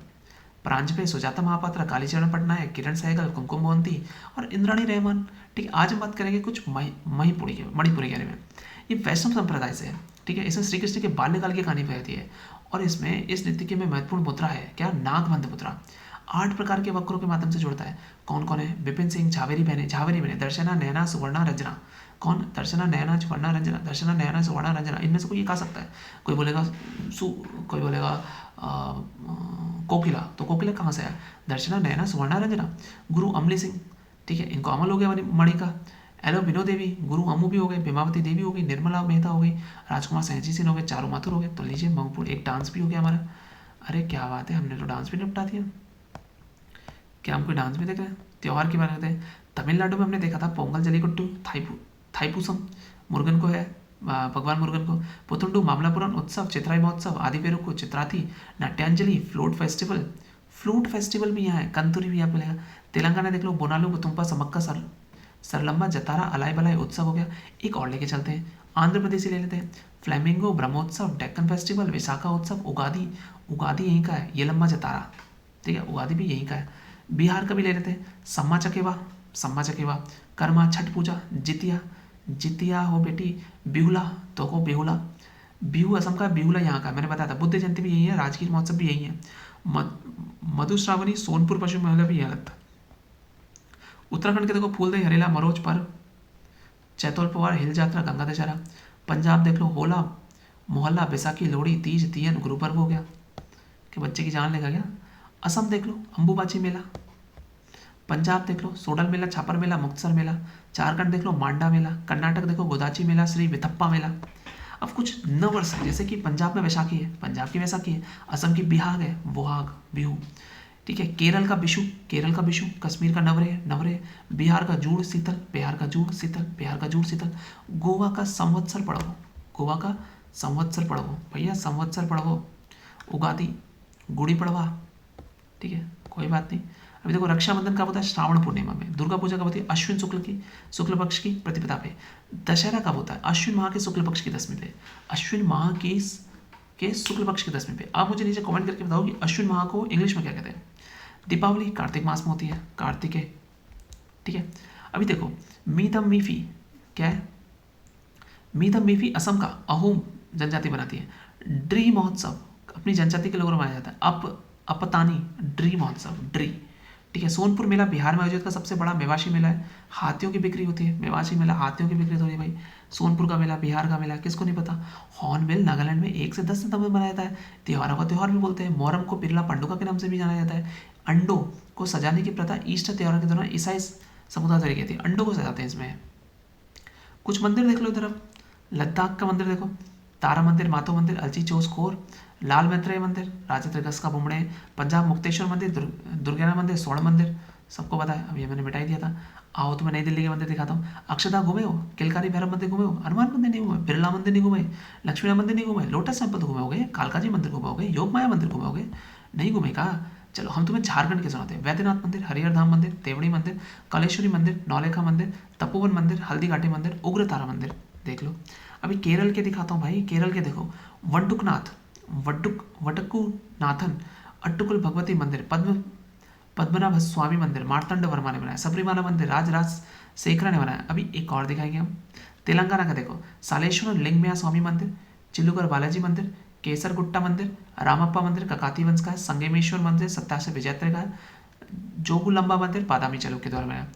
प्रांजपे सुजाता महापात्रा, कालीचरण पटनायक, किरण सहगल, कुमकुम मोहंती और इंद्राणी रहमान। ठीक है, आज हम बात करेंगे कुछ मणिपुरी के बारे में। ये वैष्णव संप्रदाय से है। ठीक है, इसमें श्री कृष्ण के बाल्यकाल की कहानी बहती है, और इसमें इस नृत्य में महत्वपूर्ण मुद्रा है क्या, नागबंध मुद्रा। 8 प्रकार के वक्रों के माध्यम से जुड़ता है। कौन कौन है, विपिन सिंह, झावेरी बहने, दर्शना, नयना, सुवर्णा, रंजना। कौन, दर्शना, नयना, सुवर्णा, रंजना, दर्शना, नयना, सुवर्णा, रंजना। इनमें से कोई ये कहा सकता है, कोई बोलेगा कोई बोलेगा कोकिला, तो कोकिला कहाँ से आया, दर्शना, नयना, सुवर्णा, रंजना। गुरु अमली सिंह, ठीक है, इनको अमल हो गया मणिका। एलो बिनो देवी, गुरु अमू भी हो गए, भीमावती देवी हो गई, निर्मला मेहता हो गई, राजकुमार सहजी सिंह हो गए, चारू माथुर हो गए। तो लीजिए मंगपुर, एक डांस भी हो गया हमारा। अरे क्या बात है, हमने तो डांस भी निपटा दिया। क्या हम कोई डांस भी देख रहे हैं, त्यौहार की बात करते हैं। तमिलनाडु में हमने देखा था पोंगल जलीकट्टू, थाईपुसम मुर्गन को है, भगवान मुर्गन को। पुथुंडू मामलापुरम उत्सव, चित्राई महोत्सव, आदिपेरुकु, चित्राथी, नाट्यांजलि, फ्लूट फेस्टिवल भी यहाँ है, कंतुरी भी यहाँ मिलेगा। तेलंगाना देख लो, बोनालू, बुतुम्पा, समक्का, सरलम्बा, जतारा, अलाई बलाई उत्सव हो गया। एक और लेके चलते हैं, आंध्र प्रदेश से ले लेते हैं। फ्लैमिंगो, ब्रह्मोत्सव, डेक्कन फेस्टिवल, विशाखा उत्सव, उगादी यहीं का है, येलम्मा जतारा। ठीक है, उगादी भी यहीं का है। बिहार का भी ले लेते हैं, सम्मा चकेवा, कर्मा, छठ पूजा, जितिया हो बेटी, बिहुला तो हो बिहुला, बिहू असम का, बिहुला यहाँ का, मैंने बताया था। बुद्ध जयंती भी यही है, राजगीर महोत्सव भी यही है। मधुश्रावणी, सोनपुर पशु मेला भी यहाँ लगता है। उत्तराखंड के देखो, फूलदई, हरेला, मरोज पर्व, चैतौल पवार, हिल यात्रा, गंगा दशहरा। पंजाब देख लो, होला मोहल्ला, बैसाखी, लोहड़ी, तीज, तीयन, गुरु पर्व हो गया कि बच्चे की जान लेगा क्या। असम देख लो, अंबुबाची मेला। पंजाब देख लो, सोडल मेला, छापर मेला, मुक्तसर मेला। झारखंड देख लो, मांडा मेला। कर्नाटक देखो, गोदाची मेला, श्री विथप्पा मेला। अब कुछ नववर्ष है, जैसे कि पंजाब में वैशाखी है, पंजाब की वैसाखी है। असम की बिहाग है, बोहाग, बिहू। ठीक है, केरल का विशु, कश्मीर का नवरे, बिहार का जूड़ शीतल, गोवा का संवत्सर पड़वो भैया, संवत्सर पड़वो, उगादी, गुड़ी पड़वा। ठीक है, कोई बात नहीं। अभी देखो, रक्षाबंधन कब होता है, श्रावण पूर्णिमा में। दुर्गा पूजा कब होती है, अश्विन शुक्ल पक्ष की प्रतिपदा पे। दशहरा कब होता है, अश्विन माह के शुक्ल पक्ष की दशमी पे, अश्विन माह के शुक्ल पक्ष की दशमी पे। आप मुझे नीचे कमेंट करके बताओ कि अश्विन माह को इंग्लिश में क्या कहते हैं। दीपावली कार्तिक मास में होती है, कार्तिके। ठीक है, अभी देखो, मीतम मीफी क्या है, मीतम मीफी असम का अहोम जनजाति बनाती है। ड्री महोत्सव अपनी जनजाति के लोगों में मनाया जाता है। अपतानी ड्री महोत्सव, ड्री। ठीक है, सोनपुर मेला बिहार में आयोजित का सबसे बड़ा मेवाशी मेला है, हाथियों की बिक्री होती है। मेवाशी मेला, हाथियों की बिक्री होती है भाई। सोनपुर का मेला, बिहार का मेला, किसको नहीं पता। हॉर्नबिल नागालैंड में 1 से 10 सितंबर मनाया जाता है। त्योहारों का त्यौहार भी बोलते हैं। मोहर्रम को बिरला पंडुका के नाम से भी जाना जाता है। अंडों को सजाने की प्रथा ईस्टर त्यौहार के दौरान ईसाई समुदाय तरीके थी, अंडों को सजाते हैं इसमें। कुछ मंदिर देख लो इधर, लद्दाख का मंदिर देखो, तारा मंदिर, मातो मंदिर, अलची चोसखोर, लाल मैत्रेय मंदिर, राजा त्रिगस का बुमड़े, पंजाब मुक्तेश्वर मंदिर, दुर्गाना मंदिर, स्वर्ण मंदिर, सबको पता है, अभी मैंने मिटाई दिया था। आओ तो मैं नई दिल्ली के मंदिर दिखाता हूँ। अक्षरधाम घूमे हो, किलकारी भैरव मंदिर घूमे हो, हनुमान मंदिर नहीं घूमे, बिरला मंदिर नहीं घूमे, लक्ष्मीनारायण मंदिर नहीं घूमे, लोटस टेम्पल घूमे होगे, कालका जी मंदिर घूमे होगे, योग माया मंदिर घूमे होगे, नहीं घूमे का। चलो हम तुम्हें झारखंड के सुनाते हैं। वैद्यनाथ मंदिर, हरिहर धाम मंदिर, देवड़ी मंदिर, कलेश्वरी मंदिर, नौलेखा मंदिर, तपोवन मंदिर, हल्दी घाटी मंदिर, उग्र तारा मंदिर देख लो। अभी केरल के दिखाता हूँ भाई, केरल के देखो, वडुकनाथ, वटकुनाथन, अट्टुकुल भगवती मंदिर, पद्मनाभ स्वामी मंदिर मार्तंड वर्मा ने बनाया। सबरीमाला मंदिर राजराज शेखर ने बनाया। अभी एक और दिखाएंगे हम तेलंगाना का, देखो सालेश्वर लिंगमया स्वामी मंदिर, चिल्लुगर बालाजी मंदिर, केसरगुट्टा मंदिर, रामप्पा मंदिर ककाती वंश का है, संगमेश्वर मंदिर सत्तासी विजयत्र का है, जोगुलंबा मंदिर बादामी चालुक्य द्वारा बनाया।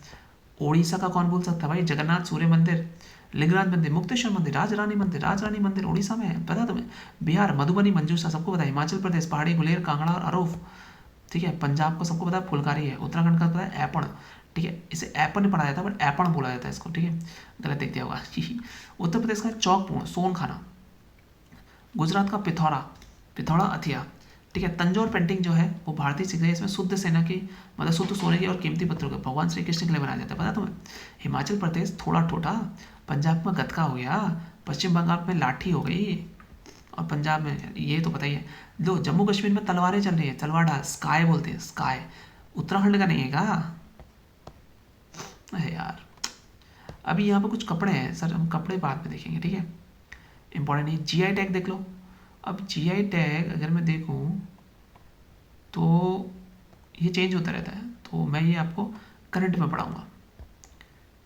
ओडिशा का कौन बोल सकता है भाई, जगन्नाथ सूर्य मंदिर, लिंगराज मंदिर, मुक्तेश्वर मंदिर, राजरानी मंदिर उड़ीसा में है, पता तुम्हें। बिहार मधुबनी मंजूषा सबको पता है। हिमाचल प्रदेश पहाड़ी गुलेर कांगड़ा और अरोफ, ठीक है। पंजाब को सबको पता है फुलकारी है। उत्तराखंड का पता है ऐपण, ठीक है। इसे ऐपण नहीं पढ़ा जाता बट ऐपण बोला जाता है इसको, ठीक है। गलत देख दिया होगा। उत्तर प्रदेश का चौकपूर्ण सोन खाना, गुजरात का पिथौरा अथिया, ठीक है। तंजौर पेंटिंग जो है वो भारतीय सीख है, इसमें शुद्ध सेना की मतलब शुद्ध सोने की और कीमती पत्थरों के भगवान श्री कृष्ण के लिए बनाया जाता है, पता तुम्हें। हिमाचल प्रदेश थोड़ा ठोठा, पंजाब में गतका हो गया, पश्चिम बंगाल में लाठी हो गई और पंजाब में ये तो पता ही है। लो जम्मू कश्मीर में तलवारें चल रही है, तलवार ढाल स्काई बोलते हैं, स्काई। उत्तराखंड का नहीं है क्या? अरे यार अभी यहाँ पर कुछ कपड़े हैं सर, हम कपड़े बाद में देखेंगे, ठीक है। इंपॉर्टेंट नहीं। जीआई टैग देख लो। अब जीआई टैग अगर मैं देखूँ तो ये चेंज होता रहता है, तो मैं ये आपको करंट में पढ़ाऊँगा,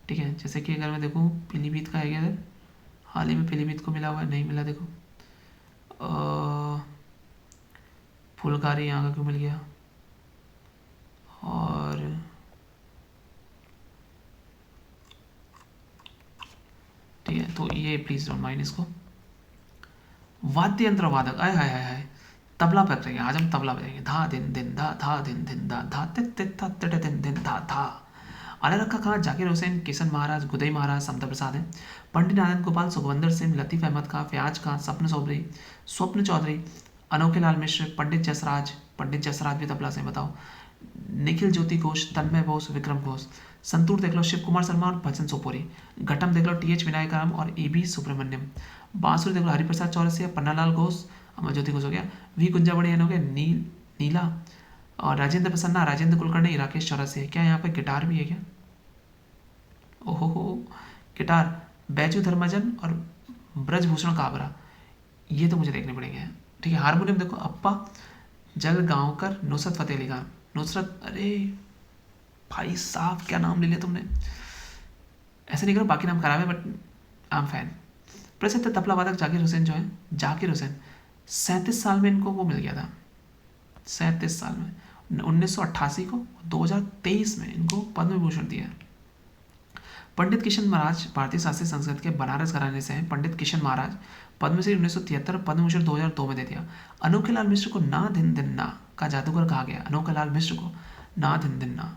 ठीक है। जैसे कि अगर मैं देखूँ पीलीभीत का है क्या इधर, हाल ही में पीलीभीत को मिला हुआ है, नहीं मिला, देखो फुलकारी यहाँ का क्यों मिल गया, और ठीक है। तो ये प्लीज डोंट माइंड इसको। वाद्य यंत्र वादक, आय हाय हाय हाय, तबला पर करेंगे आज हम, तबला बजाएंगे। धा दिन दिन धा, धा दिन दिन धा, धा तित तित धा तिट दिन दिन धा धा। आला रखा खां, जाकिर हुसैन, किशन महाराज, गुदई महाराज, समता प्रसाद हैं। पंडित आनंद गोपाल, सुखविंदर सिंह, लतीफ़ अहमद खां, फयाज खां, सपन चौधरी, स्वप्न चौधरी, अनोखे लाल मिश्र, पंडित जसराज भी तबला से, बताओ। निखिल ज्योति घोष, तन्मय बोस, विक्रम घोष। संतूर देख लो शिव कुमार शर्मा और भजन सोपोरी। घटम देख लो टीएच विनायकराम और एबी सुब्रमण्यम। बांसुरी देख लो हरिप्रसाद चौरसिया, पन्नालाल घोष, अमर ज्योति घोष हो गया। वी कुंजावड़ी हो गया, नीला, और राजेंद्र प्रसन्ना, राजेंद्र कुलकर्णी, राकेश चौरसिया। क्या यहाँ पे गिटार भी है क्या? ओहो हो, गिटार बैजू धर्मजन और ब्रजभूषण काबरा, ये तो मुझे देखने पड़ेंगे, ठीक है। हारमोनियम देखो अप्पा जल गांवकर, नुसरत फतेह अली खान, नुसरत, अरे भाई साहब क्या नाम ले लिया तुमने, ऐसे नहीं करो, बाकी नाम खराब है बट आई एम फैन। प्रसिद्ध तबला वादक जाकिर हुसैन जो है, जाकिर हुसैन 37 साल में इनको वो मिल गया था, 37 साल में, 1988 को, 2023 में इनको पद्म विभूषण दिया। पंडित किशन महाराज भारतीय शास्त्रीय संस्कृत के बनारस घराने से हैं। पंडित किशन महाराज पद्मश्री 1973, पद्म भूषण 2002 में दे दिया। अनोखे लाल मिश्र को ना दिन दिन ना का जादूगर कहा गया, अनोखे लाल मिश्र को ना दिन दिन ना।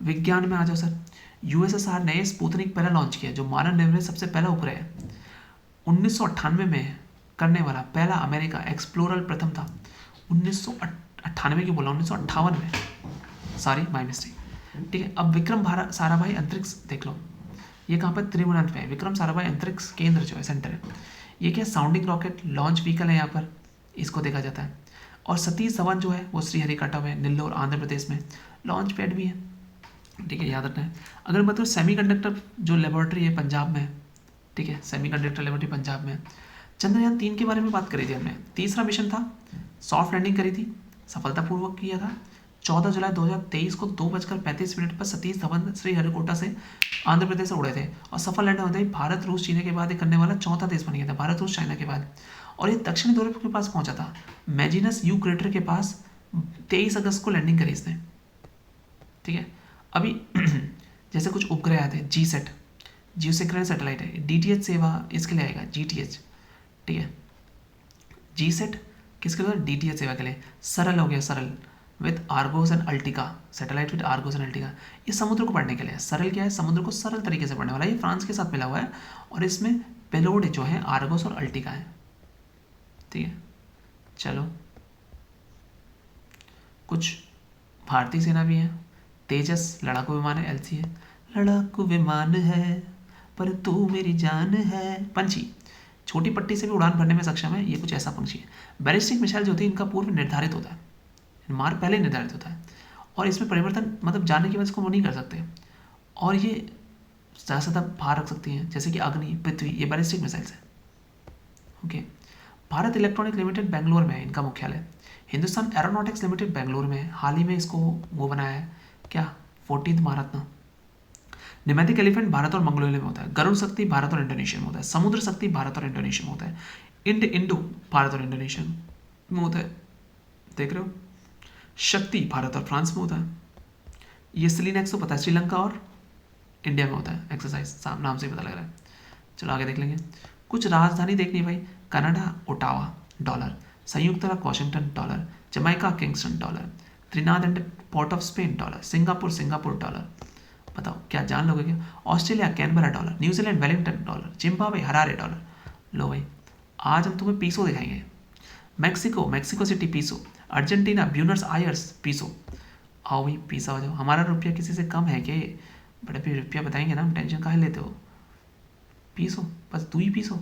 विज्ञान में आ जाओ सर। यूएसएसआर ने स्पुतनिक पहला लॉन्च किया, जो मानव निर्मित सबसे पहला उपग्रह है। 1998 में करने वाला पहला अमेरिका एक्सप्लोरर प्रथम था। 1998 की बोला, 1958 में, सॉरी माई मिस्टेक, ठीक है। अब विक्रम साराभाई अंतरिक्ष देख लो, ये कहाँ पर, त्रिभुवनांत में है। विक्रम साराभाई अंतरिक्ष केंद्र जो है, सेंटर है, ये क्या साउंडिंग रॉकेट लॉन्च व्हीकल है यहाँ पर, इसको देखा जाता है। और सतीश धवन जो है वो श्रीहरिकोटा में, नेल्लोर आंध्र प्रदेश में लॉन्च पैड भी है, ठीक है, याद रखना है। अगर मतलब सेमीकंडक्टर जो लेबोरेटरी है पंजाब में, ठीक है, सेमीकंडक्टर लेबोरेटरी पंजाब में। चंद्रयान 3 के बारे में बात करी थी हमने। तीसरा मिशन था, सॉफ्ट लैंडिंग करी थी, सफलतापूर्वक किया था। 14 जुलाई 2023 को 2:35 पर सतीश धवन श्रीहरिकोटा से आंध्र प्रदेश से उड़े थे और सफल लैंडिंग होते ही भारत रूस चीन के बाद ये करने वाला चौथा देश बन गया था, भारत रूस चाइना के बाद। और ये दक्षिणी ध्रुव के पास पहुंचा था, मैजिनस यू क्रेटर के पास 23 अगस्त को लैंडिंग करी इसने, ठीक है। अभी जैसे कुछ उपग्रह आते हैं, जीसैट जियोसिंक्रोनस सैटेलाइट है, डीटीएच सेवा इसके लिए आएगा, जीटीएच, ठीक है। जीसैट किसके लिए? डीटीएच सेवा के लिए। सरल हो गया, सरल with Argos and Ertiga, satellite with Argos and Ertiga, ये समुद्र को पढ़ने के लिए। सरल क्या है? समुद्र को सरल तरीके से पढ़ने वाला, ये फ्रांस के साथ मिला हुआ है और इसमें पेलोड जो है आर्गोस और अल्टिका है, ठीक है। चलो कुछ भारतीय सेना भी है, तेजस लड़ाकू विमान है, एलसी है, लड़ाकू विमान है पर तू मेरी जान है। पंछी छोटी पट्टी से भी उड़ान भरने में सक्षम है, ये कुछ ऐसा पंछी है। बैलिस्टिक मिसाइल जो होती है इनका पूर्व निर्धारित होता है, मार्ग पहले निर्धारित होता है और इसमें परिवर्तन मतलब जानने की वजह से वो नहीं कर सकते, और ये ज़्यादा से ज़्यादा भार रख सकती हैं, जैसे कि अग्नि, पृथ्वी, ये बैलिस्टिक मिसाइल्स है, okay. Bharat electronic limited Bangalore में है इनका मुख्यालय। हिंदुस्तान एरोनॉटिक्स लिमिटेड बेंगलुरु में हाल ही में इसको वो बनाया है क्या, 14th महारत्न। निमेटिक एलिफेंट भारत और मंगोलिया में होता है। गरुड़ शक्ति भारत और इंडोनेशिया में होता है। समुद्र शक्ति भारत और इंडोनेशिया में होता है। इंडो भारत और इंडोनेशिया में होता है, देख रहे हो। शक्ति भारत और फ्रांस में होता है। ये सिलीनेक्स तो पता है, श्रीलंका और इंडिया में होता है। एक्सरसाइज नाम से ही पता लग रहा है। चलो आगे देख लेंगे। कुछ राजधानी देखनी भाई, कनाडा ओटावा डॉलर, संयुक्त अरब Washington dollar, Jamaica Kingston dollar, Trinidad and port of Spain dollar, Singapore dollar. बताओ क्या जान लोगे क्या। Australia Canberra dollar, New Zealand Wellington dollar, Zimbabwe Harare dollar. लो भाई आज हम तुम्हें पीसो दिखाएंगे। Mexico City peso, Argentina Buenos Aires peso. आओ भाई पीसा हो जाओ। हमारा रुपया किसी से कम है क्या, बड़े भी रुपया बताएंगे ना, हम टेंशन काहे लेते हो। पीसो बस, तू ही पीसो।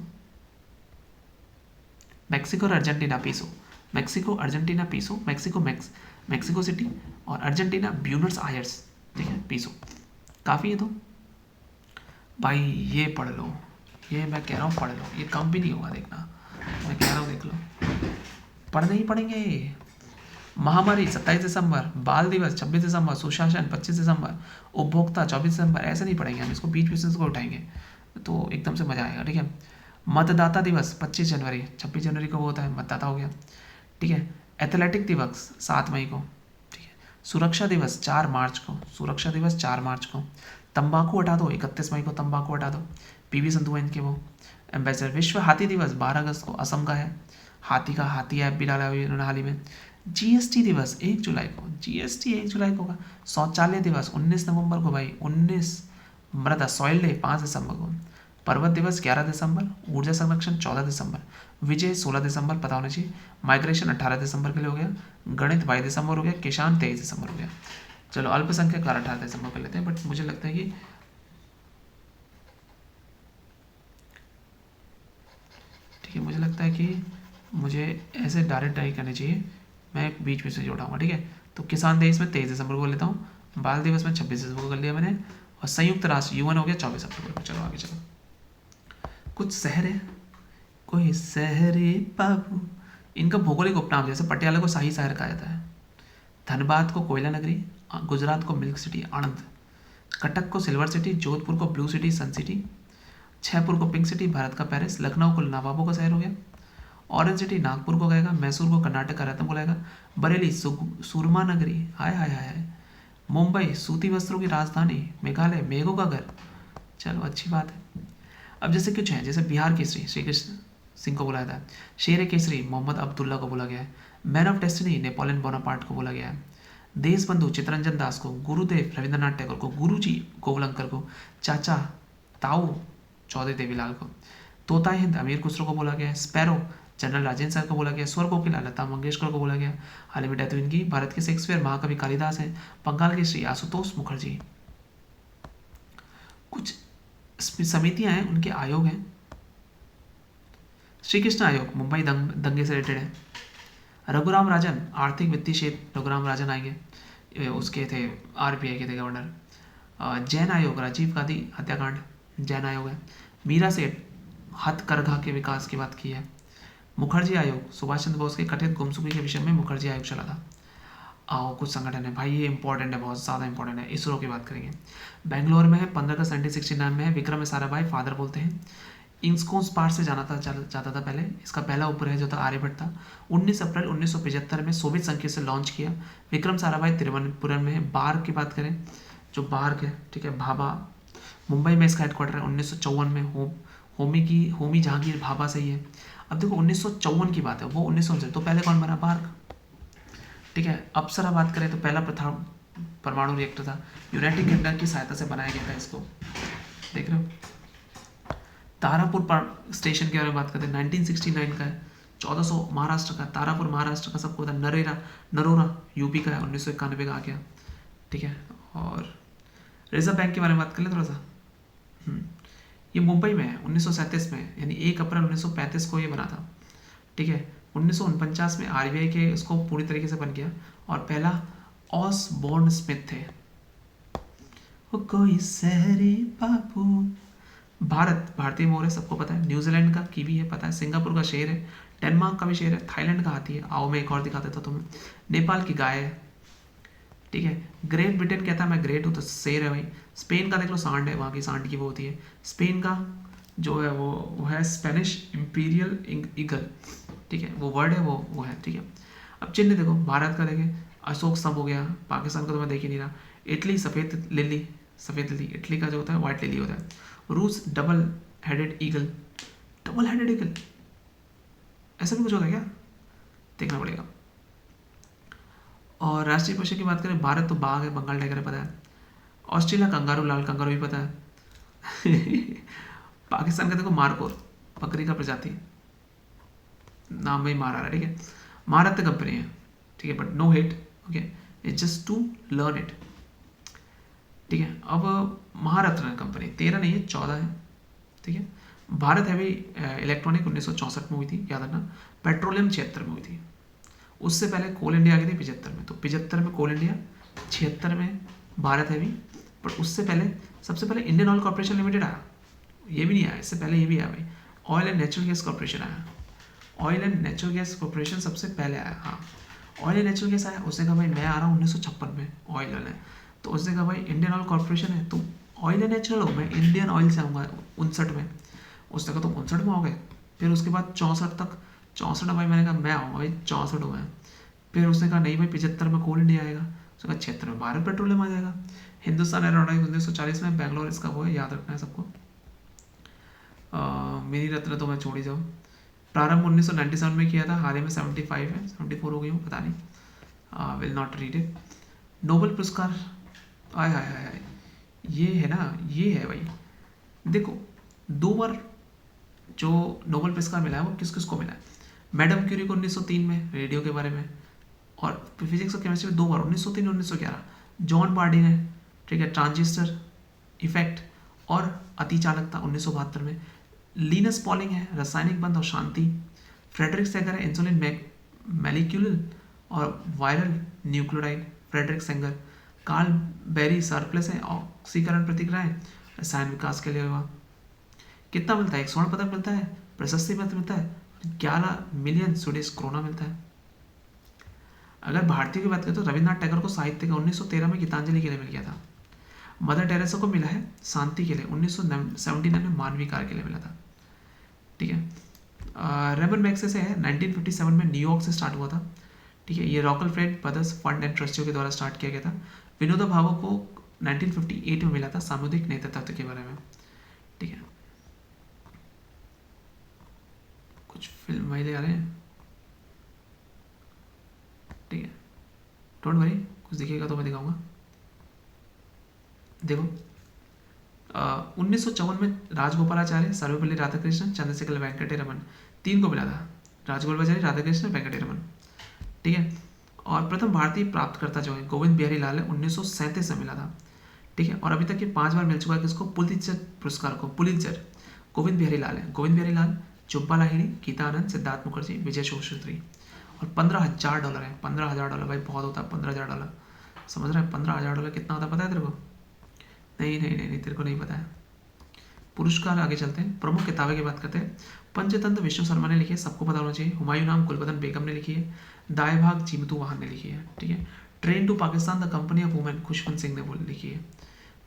मैक्सिको और Argentina peso, Mexico Argentina peso, Mexico City और अर्जेंटीना ब्यूनस आयर्स, ठीक है पीसो। काफ़ी है तो भाई, ये पढ़ लो, ये मैं कह रहा हूँ पढ़ लो, ये कम भी नहीं होगा देखना, मैं कह रहा हूँ देख लो, पढ़ने ही पढ़ेंगे। महामारी 27 दिसंबर, बाल दिवस 26 दिसंबर, सुशासन 25 दिसंबर, उपभोक्ता 24 दिसंबर। ऐसे नहीं पढ़ेंगे हम, इसको बीच बीच को उठाएंगे तो एकदम से मजा आएगा, ठीक है। मतदाता दिवस 25 जनवरी, 26 जनवरी को वो होता है, मतदाता हो गया, ठीक है। एथलेटिक दिवस 7 मई को, ठीक है। सुरक्षा दिवस 4 मार्च को, सुरक्षा दिवस 4 मार्च को। तंबाकू हटा दो, 31 मई को तंबाकू हटा दो, पीवी संधू हैं इनके वो एम्बेसडर। विश्व हाथी दिवस 12 अगस्त को, असम का है। हाथी ऐप भी डाला हुआ उन्होंने हाल ही में। जीएसटी दिवस 1 जुलाई को, जीएसटी 1 जुलाई को होगा। शौचालय दिवस 19 नवंबर को भाई, 19। मृदा सॉइल डे 5 दिसंबर को। पर्वत दिवस 11 दिसंबर, ऊर्जा संरक्षण 14 दिसंबर, विजय 16 दिसंबर पता होना चाहिए, माइग्रेशन 18 दिसंबर के लिए हो गया, गणित 22 दिसंबर हो गया, किसान 23 दिसंबर हो गया। चलो अल्पसंख्यक 18 दिसंबर कर लेते हैं, बट मुझे लगता है कि ठीक है, मुझे लगता है कि मुझे ऐसे डायरेक्ट डाई करनी चाहिए, मैं बीच में से जोड़ाऊंगा, ठीक है। तो किसान दिवस में 23 दिसंबर को लेता हूँ, बाल दिवस में 26 दिसंबर को कर लिया मैंने, और संयुक्त राष्ट्र यूएन हो गया 24 अक्टूबर को। चलो आगे चलो। कुछ शहर है, कोई शहरे बाबू, इनका भौगोलिक उपनाम, जैसे पटियाला को शाही शहर कहा जाता है, धनबाद को कोयला नगरी, गुजरात को मिल्क सिटी आणंद, कटक को सिल्वर सिटी, जोधपुर को ब्लू सिटी सन सिटी, जयपुर को पिंक सिटी भारत का पेरिस, लखनऊ को नवाबों का शहर हो गया, ऑरेंज सिटी नागपुर को कहेगा, मैसूर को कर्नाटक का रत्न बोलेगा, बरेली सुरमा नगरी, हाय हाय हाय, मुंबई सूती वस्त्रों की राजधानी, मेघालय मेघों का घर। चलो अच्छी बात है। अब जैसे कुछ है, जैसे बिहार केसरी श्री कृष्ण सिंह को बुलाया था, शेर केसरी मोहम्मद अब्दुल्ला को बोला गया है, man of destiny Napoleon Bonaparte को बोला गया है, देश बंधु चित्तरंजन दास को, गुरुदेव रविंद्रनाथ टैगोर को, गुरुजी गोवलंकर को, चाचा ताऊ चौधरी देवीलाल को, तोता हिंद अमीर खुसरो को बोला गया है, स्पैरो जनरल राजेंद्र सर को बोला गया, स्वर कोकिला लता मंगेशकर को बोला गया, हाल ही में डेथ हुई इनकी। भारत के शेक्सपियर महाकवि कालिदास है, बंगाल के श्री आशुतोष मुखर्जी। कुछ समितियां हैं, उनके आयोग हैं। श्री कृष्ण आयोग मुंबई दंगे से रिलेटेड है। रघुराम राजन आर्थिक वित्तीय क्षेत्र, रघुराम राजन आएंगे, उसके थे आरबीआई के थे गवर्नर। जैन आयोग राजीव गांधी हत्याकांड, जैन आयोग है। मीरा सेठ हथकरघा के विकास की बात की है। मुखर्जी आयोग सुभाष चंद्र बोस के कथित गुमशुदगी के विषय में मुखर्जी आयोग चला था। आओ कुछ संगठन है भाई, ये इंपॉर्टेंट है, बहुत ज़्यादा इंपॉर्टेंट है। इसरो की बात करेंगे, बेंगलोर में है, 15 अगस्त 1969 में है, विक्रम साराभाई फादर बोलते हैं। इंस्कोन स्पार से जाता था पहले, इसका पहला उपग्रह जो था आर्यभट्ट था, 19 अप्रैल 1975 में सोवियत संघ से लॉन्च किया। विक्रम साराभाई तिरुवनंतपुरम में है। बार्क की बात करें, जो बार्क है, ठीक है, भाभा मुंबई में इसका हेडक्वार्टर है। 1954 में होमी जहांगीर भाभा से ही है। अब देखो 1954 की बात है, वो 1959, तो पहले कौन बना, बार्क, ठीक है। अप्सरा बात करें तो पहला प्रथम परमाणु रिएक्टर था, यूनाइटेड किंगडम की सहायता से बनाया गया था इसको, देख रहे हो। तारापुर स्टेशन के बारे में बात करते हैं, 1969 का है, 1400 महाराष्ट्र का, तारापुर महाराष्ट्र का, सबको होता है। नरोरा यूपी का है, 1991 का आ गया, ठीक है। और रिजर्व बैंक के बारे में बात कर ले थोड़ा सा, ये मुंबई में है, 1937 में, यानी 1 अप्रैल 1935 को ये बना था, ठीक है। 1949 में आरबीआई के इसको पूरी तरीके से बन गया, और पहला ऑसबोर्न स्मिथ थे। वो कोई शहरी बाबू भारत, भारतीय मोर है सबको पता है, न्यूजीलैंड का कीवी है पता है, सिंगापुर का शेर है, डेनमार्क का भी शेर है, थाईलैंड का हाथी है, आओ मैं एक और दिखा देता तुम्हें, नेपाल की गाय है, ठीक है। ग्रेट ब्रिटेन कहता है मैं ग्रेट हूँ, तो शेर है भाई। स्पेन का देख लो सांड है, वहाँ की सांड की वो होती है। स्पेन का जो है वो है स्पेनिश इम्पीरियल ईगल, ठीक है, वो वर्ड है वो है, ठीक है। अब चिन्ह देखो, भारत का देखें अशोक स्तंभ हो गया, पाकिस्तान का तो मैं देख ही नहीं रहा, इटली सफ़ेद लिली, सफ़ेद लिली इटली का जो होता है, व्हाइट लिली होता है। रूस double headed eagle, double headed eagle ऐसा भी कुछ होता है क्या, देखना पड़ेगा। और राष्ट्रीय पशु की बात करें, भारत तो बाघ है, बंगाल टाइगर है पता है, ऑस्ट्रेलिया कंगारू, लाल कंगारू भी पता है पाकिस्तान का देखो मारकोर, बकरी का प्रजाति, नाम में ही मार आ रहा है, ठीक है। महारत्न कंपनी है, ठीक है, but no hit, okay, it's just to learn it, ठीक है। अब महारत्न कंपनी 13 नहीं है 14 है, ठीक है। भारत हैवी इलेक्ट्रॉनिक 1964 में हुई थी, याद रखना। पेट्रोलियम 76 में हुई थी, उससे पहले कोल इंडिया आ गई थी 75 में, तो 75 में कोल इंडिया, 76 में भारत हैवी, पर उससे पहले सबसे पहले इंडियन ऑयल कॉर्पोरेशन लिमिटेड आया, ये भी नहीं आया, इससे पहले ये भी आया भाई, oil and natural gas corporation आया, oil and natural gas corporation सबसे पहले आया, हाँ। ऑयल एंड नेचुरल गैस आया, उसने कहा भाई मैं आ रहा हूँ 1956 में ऑयल है, तो उसने कहा भाई इंडियन ऑयल कॉर्पोरेशन है, तुम ऑयल एंड नेचुरल हो, मैं इंडियन ऑयल से आऊँगा 59 में, उसने कहा तुम 59 में हो गए, फिर उसके बाद 64 तक, 64 भाई मैंने कहा मैं आऊँगा भाई 64 में, फिर उसने कहा नहीं भाई 75 में कोल इंडिया आएगा, उसने कहा 76 में भारत पेट्रोलियम आ जाएगा। हिंदुस्तान एरोनॉटिक्स 1940 में, बेंगलोर इसका वो है, याद रखना है सबको। मिनी रत्न तो मैं छोड़ ही जाऊँ। प्रारंभ 1997 में किया था, हाल ही में 75 है, 74 हो गई हूँ पता नहीं, will not read it. Nobel पुरस्कार, आय हाय हाय हाय, ये है ना, ये है भाई, देखो 2 बार जो नोबेल पुरस्कार मिला है वो किस किस को मिला है। मैडम क्यूरी को 1903 में रेडियो के बारे में, और फिजिक्स और केमिस्ट्री में 2 बार 1903 और 1911। जॉन बार्डी ने, ठीक है, ट्रांजिस्टर इफेक्ट और अतिचालकता 1972 में। लीनस पॉलिंग है रासायनिक बंध और शांति। फ्रेडरिक सेंगर है इंसुलिन मैलिक्यूलर और viral nucleotide, Frederick Sanger. Carl Berry surplus है ऑक्सीकरण प्रतिक्रियाएं, रसायन विकास के लिए हुआ। कितना मिलता है, एक स्वर्ण पदक मिलता है, प्रशस्ति पत्र मिलता है, 11 मिलियन स्वीडिश क्रोना मिलता है। अगर भारतीय की बात करें तो रविन्द्रनाथ टैगोर को साहित्य का 1913 में गीतांजलि के लिए मिल गया था। मदर टेरेसा को मिला है शांति के लिए, 1979 में मानवीय कार्य के लिए मिला था, ठीक है। रेमन मैग्सेसे है 1957 में न्यूयॉर्क से स्टार्ट हुआ था, ठीक है, ये रॉकफेलर ब्रदर्स फंड एंड ट्रस्टियों के द्वारा स्टार्ट किया गया था। विनोदा भावे को 1958 में मिला था सामुदायिक नेतृत्व के बारे में, ठीक है। कुछ फिल्म वाले आ रहे हैं, ठीक है, डोंट वरी, कुछ दिखेगा तो मैं दिखाऊंगा। देखो 1954 में राजगोपालाचार्य, सर्वपल्ली राधाकृष्णन, चंद्रशेखर वेंकटे रमन, 3 को मिला था, राजगोपालाचार्य, राधाकृष्णन, वेंकटे रमन, ठीक है। और प्रथम भारतीय प्राप्तकर्ता जो है गोविंद बिहारी लाल है, 1937 में मिला था, ठीक है। और अभी तक ये 5 बार मिल चुका है किसको, पुलित्जर पुरस्कार को, पुलित्जर गोविंद बिहारी लाल है, गोविंद बिहारी लाल, चुब्बा लाहिड़ी, गीता आनंद, सिद्धार्थ मुखर्जी, विजय शोषत्री। और $15,000 है, $15,000 भाई बहुत होता है, $15,000 समझ रहा है, $15,000 कितना होता है पता है तेरे को? नहीं नहीं नहीं नहीं, तेरे को नहीं पता है। पुरस्कार आगे चलते हैं, प्रमुख किताबें की बात करते हैं। पंचतंत्र विष्णु शर्मा ने लिखी है, सबको पता होना चाहिए। हुमायूं नाम गुलबदन बेगम ने लिखी है। दाए भाग जीमतू वाहन ने लिखी है, ठीक है। Train to Pakistan the company of women Khushwant Singh ने लिखी है।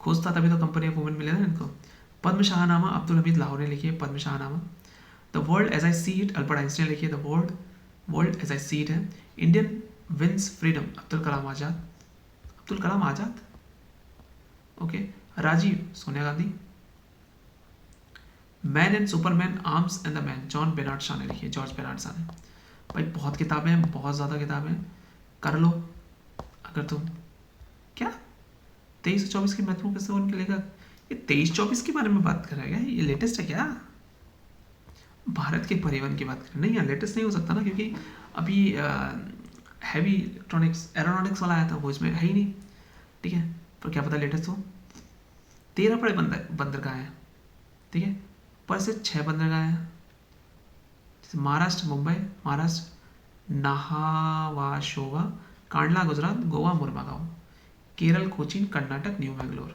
खोजता तभी तो कंपनी ऑफ वुमेन मिले ना इनको। पद्म शाहनामा अब्दुल हमीद लाहौर ने लिखी है, पद्म शाहनामा। The world as I see it Albert Einstein ने लिखी है, the world as I see it है। Indian wins freedom Abdul Kalam Azad, Abdul Kalam Azad, okay. Rajiv Sonia Gandhi. Man and superman, arms and the man, John Bernard Shaw ने लिखी है, जॉर्ज बेनार्ड शाह ने। भाई बहुत किताबें हैं, बहुत ज़्यादा किताबें हैं, कर लो अगर तुम। क्या 2324 की महत्वपूर्ण किस्से उनके लेखक, ये 2324 के बारे में बात कर रहा है क्या? ये लेटेस्ट है क्या? भारत के परिवहन की बात करें, नहीं यार लेटेस्ट नहीं हो सकता ना, क्योंकि अभी हैवी इलेक्ट्रॉनिक्स एरोनॉटिक्स वाला आया था, वो इसमें है ही नहीं, ठीक है। पर क्या पता लेटेस्ट हो। 13 बड़े बंदरगाह हैं, ठीक है, पर से 6 बंदरगाह हैं, जैसे महाराष्ट्र मुंबई, महाराष्ट्र नाहावाशोवा, कांडला गुजरात, गोवा मुरमागांव, केरल कोचीन, कर्नाटक न्यू मैंगलोर।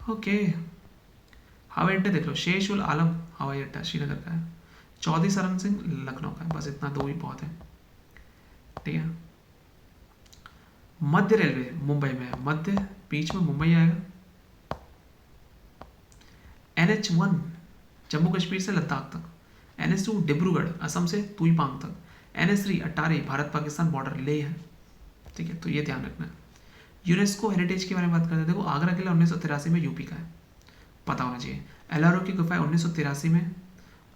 ओके, हवाई अड्डे देख लो, शेष उल आलम हवाई अड्डा श्रीनगर का है, चौधरी सरन सिंह लखनऊ का है, बस इतना दो ही बहुत है। ठीक है, मध्य रेलवे मुंबई में है, मध्य बीच में मुंबई आएगा। NH1 जम्मू कश्मीर से लद्दाख तक, NH2 डिब्रूगढ़ असम से तुईपांग तक, NH3 अटारी भारत पाकिस्तान बॉर्डर लेह है। ठीक है, तो ये ध्यान रखना है। यूनेस्को हेरिटेज के बारे में बात करते हैं, देखो आगरा किला 1983 में यूपी का है, पता होना चाहिए। एलआरओ की गुफाएं 1983 में,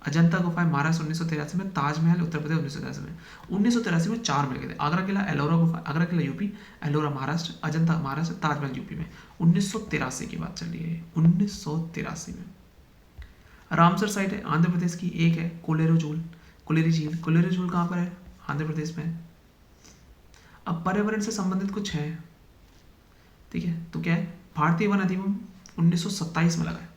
अजंता गुफाएं महाराष्ट्र 1983 में, ताजमहल उत्तर प्रदेश 1983 में। 1983 में 4 मिल गए थे, आगरा किला, एलोरा गुफा, आगरा किला यूपी, एलोरा महाराष्ट्र, अजंता महाराष्ट्र, ताजमहल यूपी में। 1983 की बात चल रही है, 1983 में। रामसर साइट है आंध्र प्रदेश की, एक है कोलेरू झील, कोलेरी झील, कोलेरू झील कहाँ पर है? आंध्र प्रदेश में है। अब पर्यावरण से संबंधित कुछ है, ठीक है, तो क्या है, भारतीय वन अधिनियम 1927 में लगा है,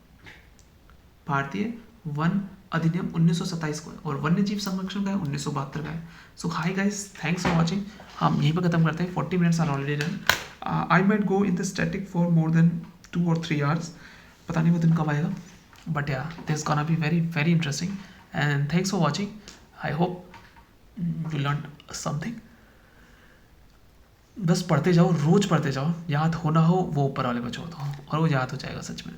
भारतीय वन अधिनियम 1927 को है, और वन्य जीव संरक्षण का है 1972 का है। So hi guys, thanks for watching. हम यहीं पर खत्म करते हैं, 40 minutes are already done. I might go in the static for more than 2 or 3 hours, पता नहीं वो दिन कब आएगा, बट या this gonna be very very interesting, and thanks for watching. I hope you learn something. बस पढ़ते जाओ, रोज पढ़ते जाओ, याद होना हो वो ऊपर वाले को छोड़ दो, और वो याद हो जाएगा सच में।